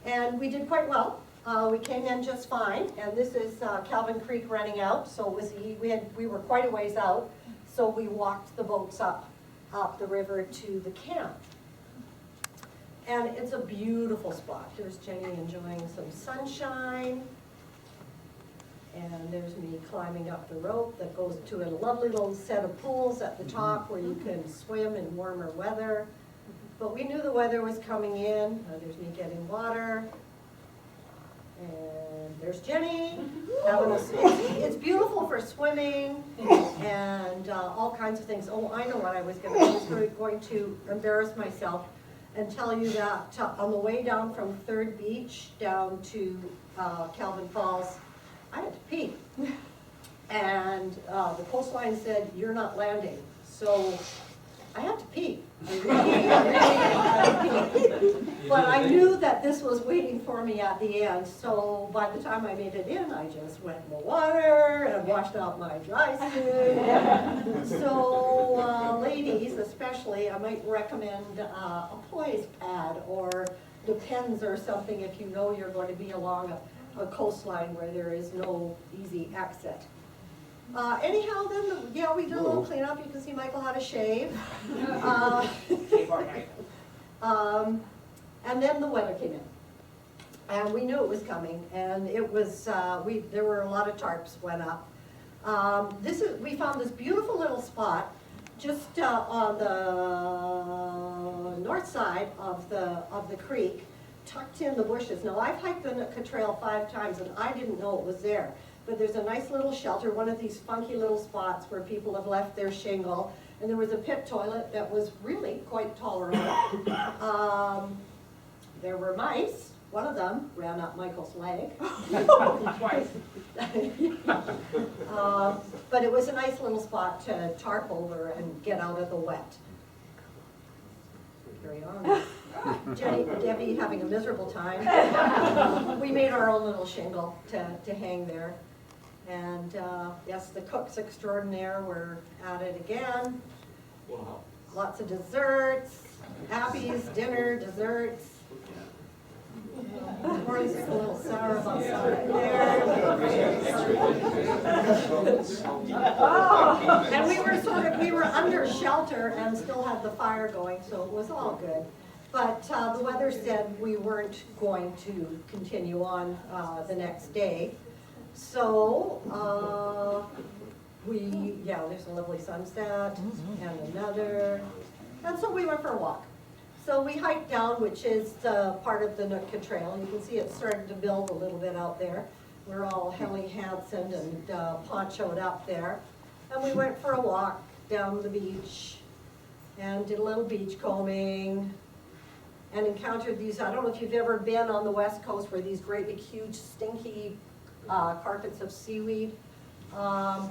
And we did quite well. We came in just fine, and this is Calvin Creek running out, so it was, we were quite a ways out, so we walked the boats up the river to the camp. And it's a beautiful spot. There's Jenny enjoying some sunshine. And there's me climbing up the rope that goes to a lovely little set of pools at the top where you can swim in warmer weather. But we knew the weather was coming in. There's me getting water. And there's Jenny having it's beautiful for swimming and all kinds of things. Oh, I know what I was going to embarrass myself and tell you that on the way down from Third Beach down to Calvin Falls, I had to pee. And the coastline said, you're not landing. So I had to pee. But I knew that this was waiting for me at the end. So by the time I made it in, I just went in the water and washed out my dry suit. So ladies, especially, I might recommend a poise pad or Depends or something if you know you're going to be along a coastline where there is no easy exit. Anyhow, then, yeah, we did a little cleanup. You can see Michael had a shave. And then the weather came in. And we knew it was coming. And it was, there were a lot of tarps went up. We found this beautiful little spot just on the north side of the creek, tucked in the bushes. Now, I've hiked the Nootka Trail 5 times, and I didn't know it was there. But there's a nice little shelter, one of these funky little spots where people have left their shingle. And there was a pit toilet that was really quite tolerable. There were mice. One of them ran up Michael's leg. Twice. But it was a nice little spot to tarp over and get out of the wet. Carry on. Debbie having a miserable time. We made our own little shingle to hang there. And yes, the cooks extraordinaire were at it again. Wow. Lots of desserts, Appy's, dinner, desserts. Morley's a little sour about something there. Oh, and we were under shelter and still had the fire going, so it was all good. But the weather said we weren't going to continue on the next day. So there's a lovely sunset and another. And so we went for a walk. So we hiked down, which is part of the Nootka Trail. You can see it's starting to build a little bit out there. We're all Helly Hansen and ponchoed up there. And we went for a walk down the beach and did a little beach combing and encountered these, I don't know if you've ever been on the West Coast where these great big huge stinky carpets of seaweed are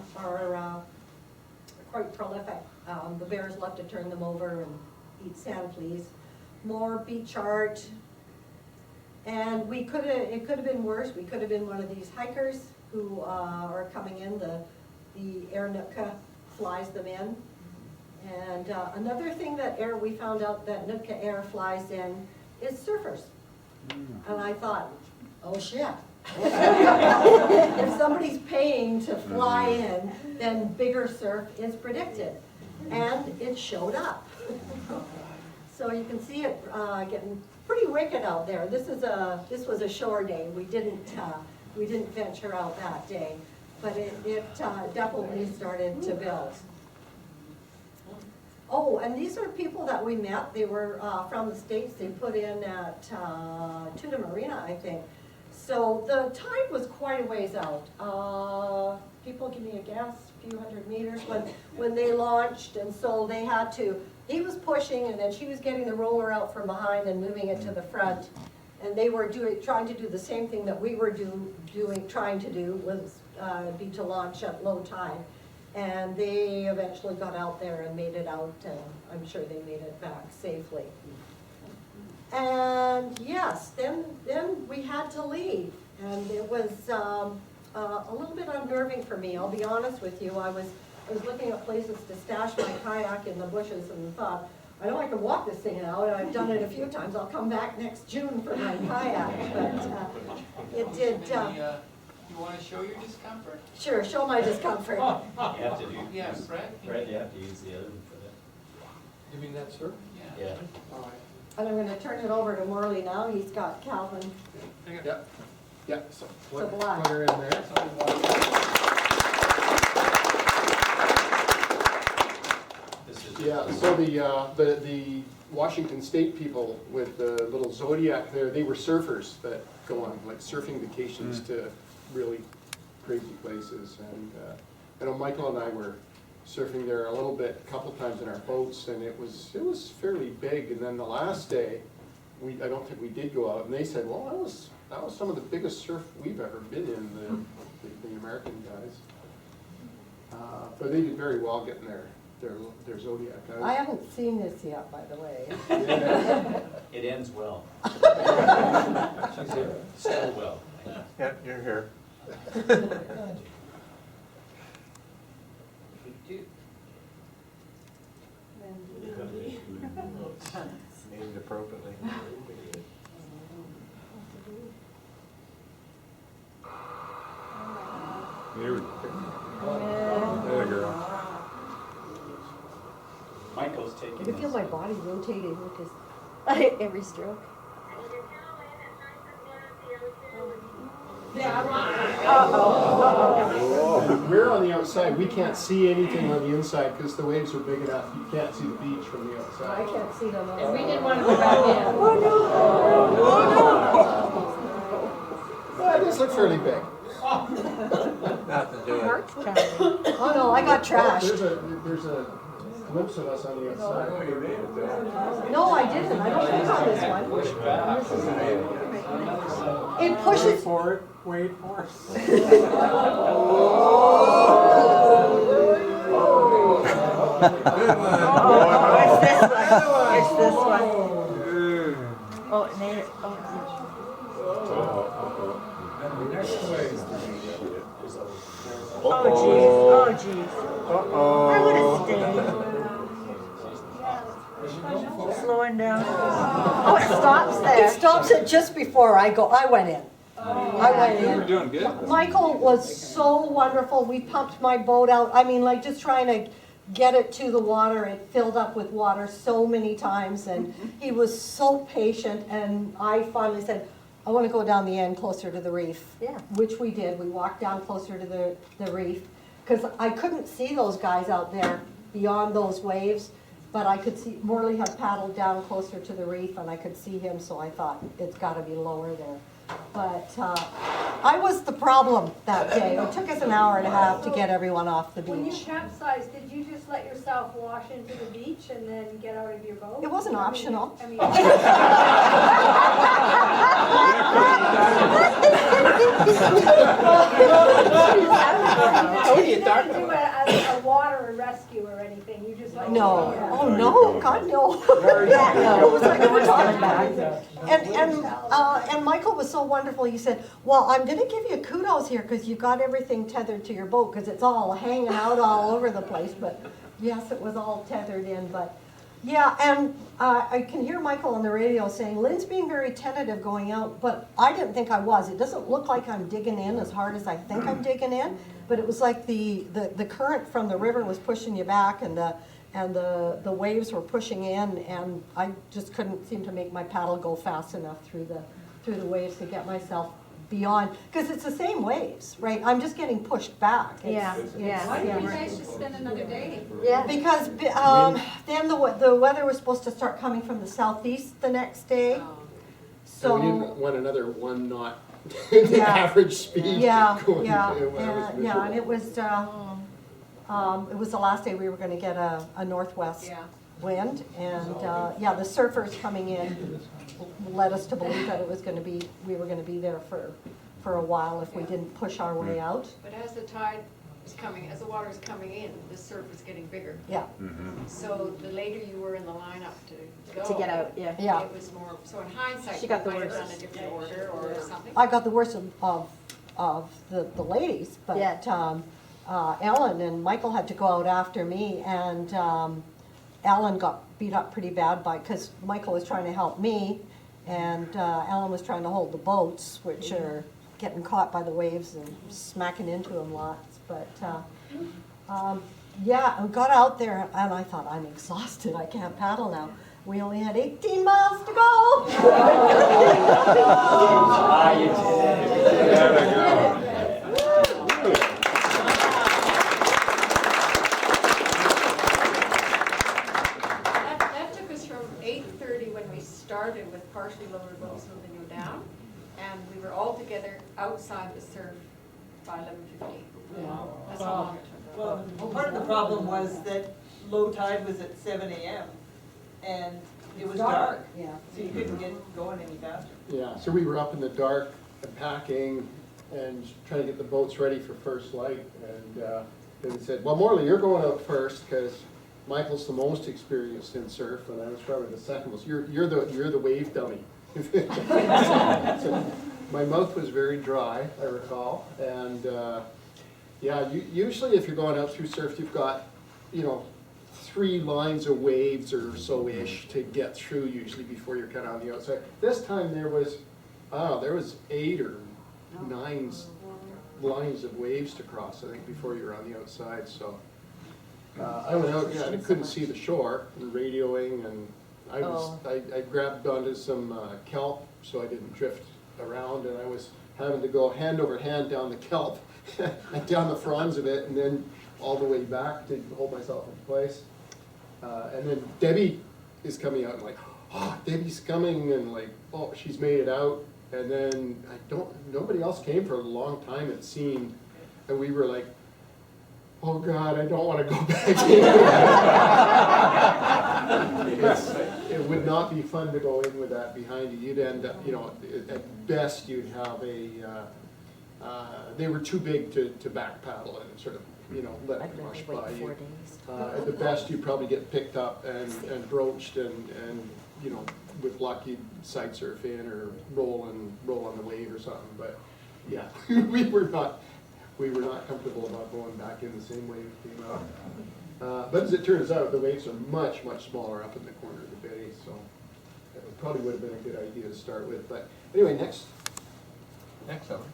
quite prolific. The bears love to turn them over and eat sand fleas. More beach art. And it could have been worse. We could have been one of these hikers who are coming in. The Air Nootka flies them in. And another thing that we found out that Nootka Air flies in is surfers. And I thought, oh shit. If somebody's paying to fly in, then bigger surf is predicted. And it showed up. So you can see it getting pretty wicked out there. This was a shore day. We didn't venture out that day, but it definitely started to build. Oh, and these are people that we met. They were from the States. They put in at Tuna Marina, I think. So the tide was quite a ways out. People, give me a guess, a few hundred meters when they launched, and so they had to he was pushing, and then she was getting the roller out from behind and moving it to the front. And they were trying to do the same thing that we were trying to do, was be to launch at low tide. And they eventually got out there and made it out, and I'm sure they made it back safely. And yes, then we had to leave, and it was a little bit unnerving for me, I'll be honest with you. I was looking at places to stash my kayak in the bushes and thought, I know I can walk this thing out, and I've done it a few times. I'll come back next June for my kayak, but it did. You wanna show your discomfort? Sure, show my discomfort. You have to do. Yeah, Brett? Brett, you have to use the other one for that. You mean that, sir? Yeah. All right. And I'm gonna turn it over to Morley now. He's got Calvin. Hang on. Yeah, so. Put black. Put her in there. This is. Yeah, so the Washington State people with the little Zodiac there, they were surfers that go on like surfing vacations to really crazy places. And I know Michael and I were surfing there a little bit, a couple times in our boats, and it was fairly big. And then the last day, I don't think we did go out, and they said, well, that was some of the biggest surf we've ever been in, the American guys. But they did very well getting their Zodiac out. I haven't seen this yet, by the way. Yeah. It ends well. Still well. Yeah, you're here. Named appropriately. There you go. Michael's I taking can feel this. my body rotating with this. Every stroke. We're on the outside, we can't see anything on the inside because the waves are big enough, you can't see the beach from the I outside. can't see them. And we didn't want to go back in. Well, this looks fairly big. Nothing to do it. Oh no, I got trashed. There's a glimpse of us on the outside. No, I didn't. I don't think on this one. It Wait pushes. for it, wait for it. It's this one. Oh, it made it. Oh, jeez. I would have stayed. Slowing down. Oh, it stops It there. stops it just before I go. I went in. I went in. doing good. Michael was so wonderful. We pumped my boat out. I mean, like just trying to get it to the water. It filled up with water so many times, and he was so patient. And I finally said, I want to go down the end closer to the reef. Yeah. Which we did. We walked down closer to the reef because I couldn't see those guys out there beyond those waves. But I could see, Morley had paddled down closer to the reef and I could see him, so I thought it's gotta be lower there. But I was the problem that day. It took us an hour and a half to get everyone off the When you beach. capsized, did you just let yourself wash into the beach and then get out of your boat? It wasn't optional. I mean, you didn't do a water rescue or anything, you just like. No, oh no, God no. What was I gonna talk about? And Michael was so wonderful, he said, well, I'm gonna give you kudos here because you got everything tethered to your boat because it's all hanging out all over the place, but yes, it was all tethered in, but yeah, and I can hear Michael on the radio saying, Lynn's being very tentative going out, but I didn't think I was. It doesn't look like I'm digging in as hard as I think I'm digging in, but it was like the current from the river was pushing you back and the waves were pushing in, and I just couldn't seem to make my paddle go fast enough through the waves to get myself beyond, because it's the same waves, right? I'm just getting pushed back. Yeah. Why didn't you guys just spend another day? Yeah. Because then the weather was supposed to start coming from the southeast the next day. So we So, didn't want another 1 knot Yeah. average speed. yeah, going. yeah, It was and it miserable. was the last day we were gonna get a northwest. Yeah. wind, and, yeah, the surfers coming in led us to believe that it was gonna be, we were gonna be there for a while if we didn't push our way out. But as the tide is coming, as the water is coming in, the surf is getting bigger. Yeah, So the later you were in the lineup to go. To get out, yeah. yeah. It was more, so in hindsight, She you got the might have worst. done a different order or something. I got the worst of the ladies, but, Yeah. Ellen and Michael had to go out after me, and, Ellen got beat up pretty bad because Michael was trying to help me, and, Ellen was trying to hold the boats, which are getting caught by the waves and smacking into them lots, but, yeah, I got out there, and I thought, I'm exhausted, I can't paddle now. We only had 18 miles to go. Ah, you did it. That took us from 8:30 when we started with partially lowered boats moving you down, and we were all together outside the surf by 11:15. That's how long it took. Well, part of the problem was that low tide was at 7 AM, and it was dark, Yeah. so you couldn't get going any faster. Yeah, so we were up in the dark and packing and trying to get the boats ready for first light. And then they said, well, Morley, you're going out first because Michael's the most experienced in surf, and I was probably the second most. You're the wave dummy. So my mouth was very dry, I recall. And yeah, usually if you're going out through surf, you've got, 3 lines of waves or so-ish to get through usually before you're kind of on the outside. This time there was 8 or 9 lines of waves to cross, I think, before you're on the outside. So I went out, and I couldn't see the shore, and radioing, and I grabbed onto some kelp so I didn't drift around, and I was having to go hand over hand down the kelp and down the fronds of it, and then all the way back to hold myself in place. And then Debbie is coming out, and like, oh, Debbie's coming, and like, oh, she's made it out. And then nobody else came for a long time, it seemed, and we were like, oh God, I don't want to go back in. It would not be fun to go in with that behind you. You'd end up, at best you'd have they were too big to back paddle and sort of, let it rush by you. At the best, you'd probably get picked up and broached and with luck you'd side surf in or roll on the wave or something. But yeah, we were not comfortable about going back in the same way we came out. But as it turns out, the waves are much, much smaller up in the corner of the bay, so it probably would have been a good idea to start with. But anyway, next up.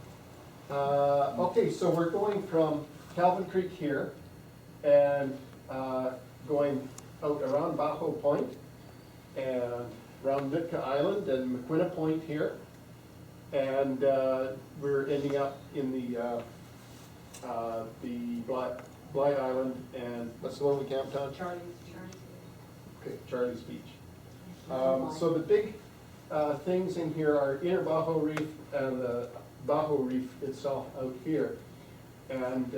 Okay, so we're going from Calvin Creek here and going out around Bajo Point and around Nootka Island and McQuina Point here. And we're ending up in the Bly Island, and what's the one we camped on? Charlie's. Okay, Charlie's Beach. So the big things in here are Inner Bajo Reef and the Bajo Reef itself out here. And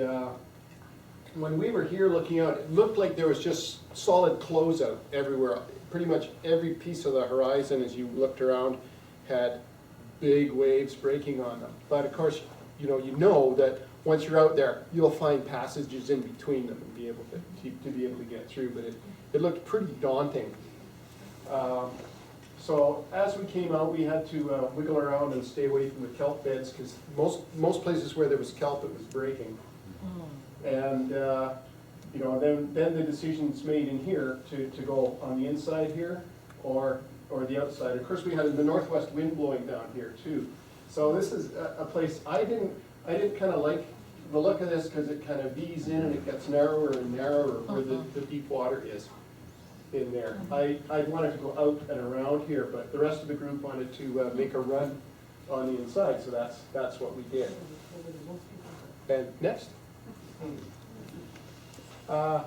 when we were here looking out, it looked like there was just solid closeout everywhere. Pretty much every piece of the horizon as you looked around had big waves breaking on them. But of course, you know that once you're out there, you'll find passages in between them and be able to get through. But it looked pretty daunting. So as we came out, we had to wiggle around and stay away from the kelp beds because most places where there was kelp, it was breaking. And then the decision's made in here to go on the inside here or the outside. Of course, we had the northwest wind blowing down here too. So this is a place I didn't kind of like the look of this because it kind of V's in and it gets narrower and narrower where the deep water is in there. I wanted to go out and around here, but the rest of the group wanted to make a run on the inside, so that's what we did. And next. How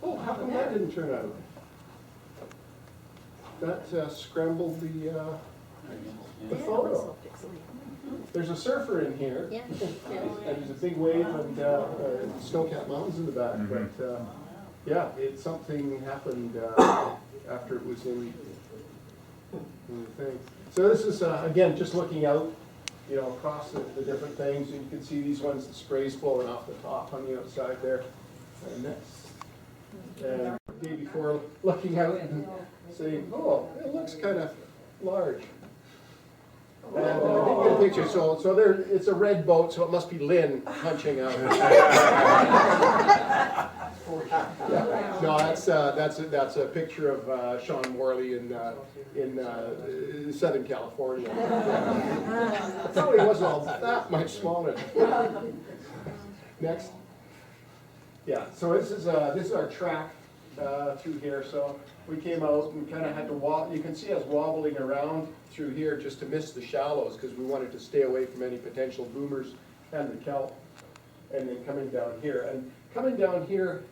come that didn't turn out? That scrambled the photo. There's a surfer in here, and there's a big wave and snow-capped mountains in the back, but yeah, something happened after it was in the thing. So this is, again, just looking out, you know, across the different things. And you can see these ones, the spray's blowing off the top on the outside there. And that's, and the day before, looking out and saying, oh, it looks kind of large. And didn't get a picture, so there, it's a red boat, so it must be Lynn punching out. Yeah. No, that's a picture of Sean Morley in Southern California. It probably wasn't all that much smaller. Next. Yeah, so this is our track through here. So we came out and kind of had to walk. You can see us wobbling around through here just to miss the shallows because we wanted to stay away from any potential boomers and the kelp. And then coming down here. And coming down here,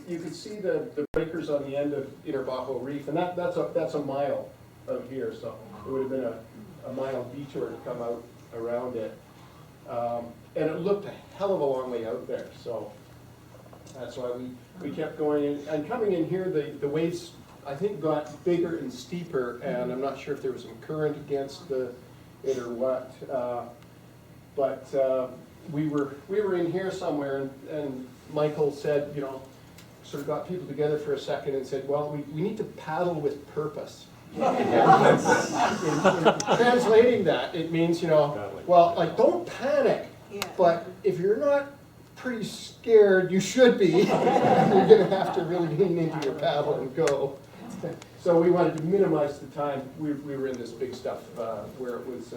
you can see the breakers on the end of Inner Bajo Reef, and that's a mile out here, so it would have been a mile detour to come out around it. And it looked a hell of a long way out there, so that's why we kept going in. And coming in here, the waves, I think, got bigger and steeper, and I'm not sure if there was some current against it or what. But we were in here somewhere, and Michael said, you know, sort of got people together for a second and said, well, we need to paddle with purpose. In translating that, it means, you know, well, like, don't panic, but if you're not pretty scared, you should be. You're going to have to really lean into your paddle and go. So we wanted to minimize the time. We were in this big stuff where it was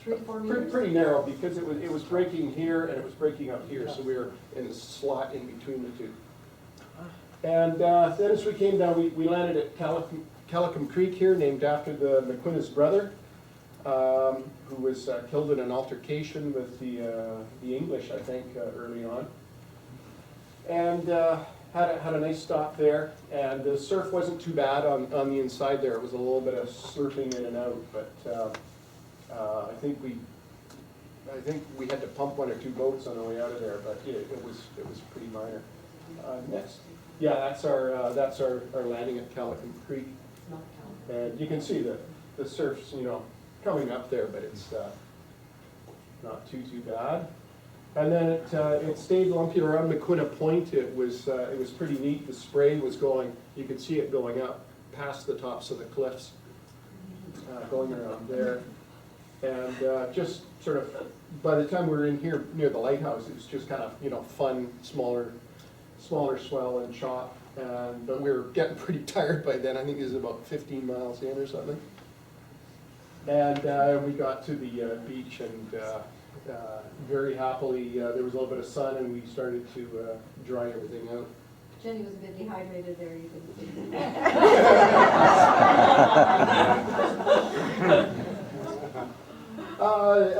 3-4 meters? pretty narrow because it was breaking here and it was breaking up here, so we were in the slot in between the two. And then as we came down, we landed at Calicum Creek here, named after the McQuinn's brother, who was killed in an altercation with the English, I think, early on. And had a nice stop there, and the surf wasn't too bad on the inside there. It was a little bit of slurping in and out, but I think we had to pump 1 or 2 boats on the way out of there, but it was pretty minor. Next, yeah, that's our landing at Calicum Creek, and you can see the surf's, you know, coming up there, but it's not too bad. And then it stayed lumpy around McQuinna Point. It was pretty neat. The spray was going. You could see it going up past the tops of the cliffs, going around there. And just sort of, by the time we were in here near the lighthouse, it was just kind of, you know, fun, smaller swell and chop. But we were getting pretty tired by then. I think it was about 15 miles in or something. And we got to the beach, and very happily, there was a little bit of sun, and we started to dry everything out. Jenny was a bit dehydrated there, you can see.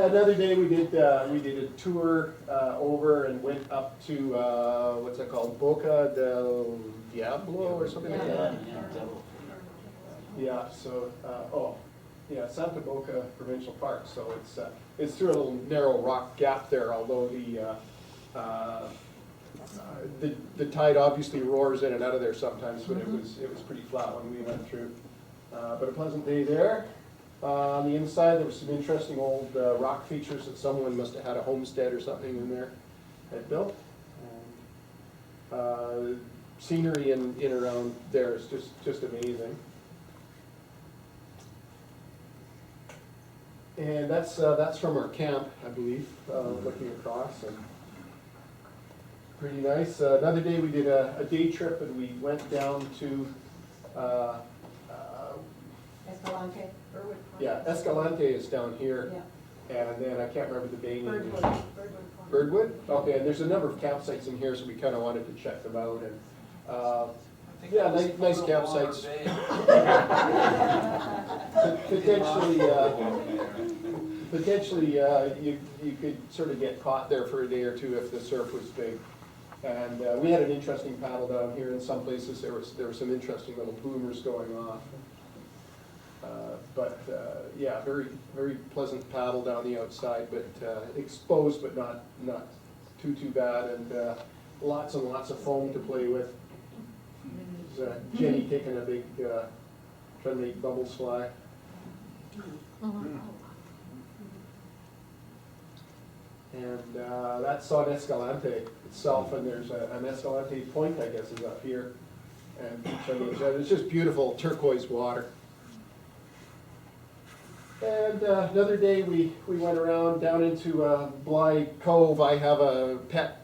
Another day we did a tour over and went up to what's that called, Boca del Diablo or something like that. Yeah. So Santa Boca Provincial Park. So it's through a little narrow rock gap there. Although the tide obviously roars in and out of there sometimes, but it was pretty flat when we went through. But a pleasant day there. On the inside, there were some interesting old rock features that someone must have had a homestead or something in there had built. Scenery in around there is just amazing. And that's from our camp, I believe, looking across, and pretty nice. Another day we did a day trip, and we went down to Escalante. Yeah, Escalante is down here, Yeah. and then I can't remember the bay name. Birdwood. Birdwood? Okay, and there's a number of campsites in here, so we kind of wanted to check them out, and yeah, nice campsites. Potentially, you could sort of get caught there for a day or two if the surf was big. And we had an interesting paddle down here. In some places, there were some interesting little boomers going off. Yeah, very very pleasant paddle down the outside, but exposed, but not too bad. And lots and lots of foam to play with. There's Jenny taking a big, trying to make bubbles fly. And that's on Escalante itself, and there's an Escalante Point, I guess, is up here. And it's just beautiful turquoise water. And another day we went around down into Bly Cove. I have a pet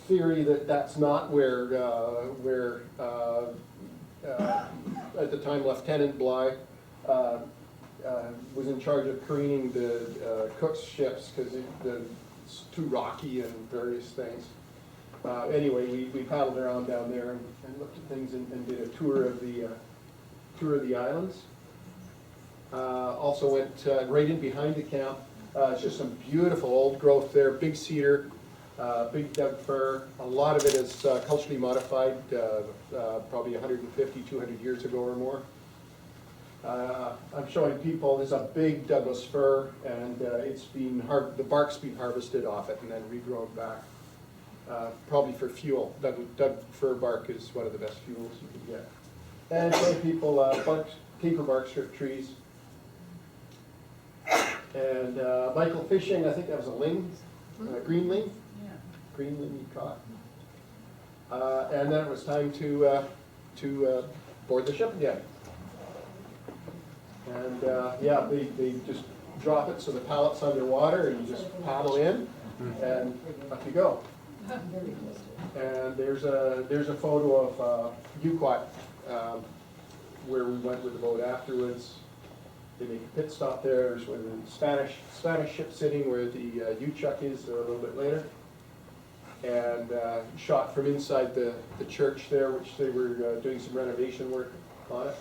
theory that that's not where at the time Lieutenant Bly was in charge of careening the cook's ships because it's too rocky and various things. Anyway, we paddled around down there and looked at things and did a tour of the islands. Also went right in behind the camp. It's just some beautiful old growth there, big cedar, big Doug fir. A lot of it is culturally modified, probably 150, 200 years ago or more. I'm showing people, there's a big Douglas fir, and the bark's been harvested off it and then regrown back. Probably for fuel. Doug fir bark is one of the best fuels you can get. And showing people paper bark strip trees. And Michael fishing, I think that was a ling, green ling. Yeah. Green ling he caught. And then it was time to board the ship again. And yeah, they just drop it so the pallet's underwater and you just paddle in and up you go. And there's a photo of Uquat where we went with the boat afterwards. They make a pit stop there. There's where the Spanish ship sitting where the U-Chuck is a little bit later. And shot from inside the church there, which they were doing some renovation work on it.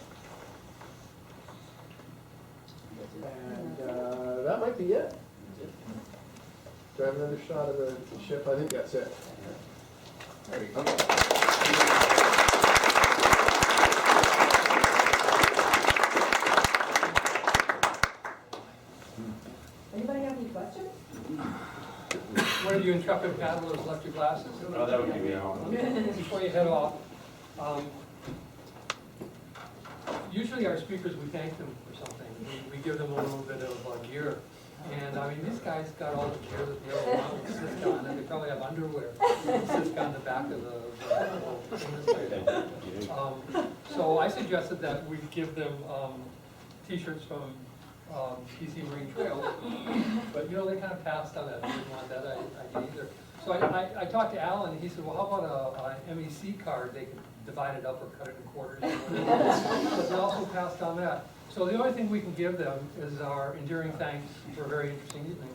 And that might be it. Do I have another shot of the ship? I think that's it. There we go. Anybody have any questions? One of you intrepid paddlers left your glasses. Oh, that would be me. Before you head off, usually our speakers, we thank them for something. We give them a little bit of gear. And I mean, these guys got all the gear that they all want with Siska on, and they probably have underwear with Siska on the back of the so I suggested that we give them t-shirts from PC Marine Trails, but you know, they kind of passed on that. They didn't want that idea either. So I talked to Alan, and he said, well, how about an MEC card? They could divide it up or cut it in quarters or whatever. But they also passed on that. So the only thing we can give them is our enduring thanks for a very interesting evening.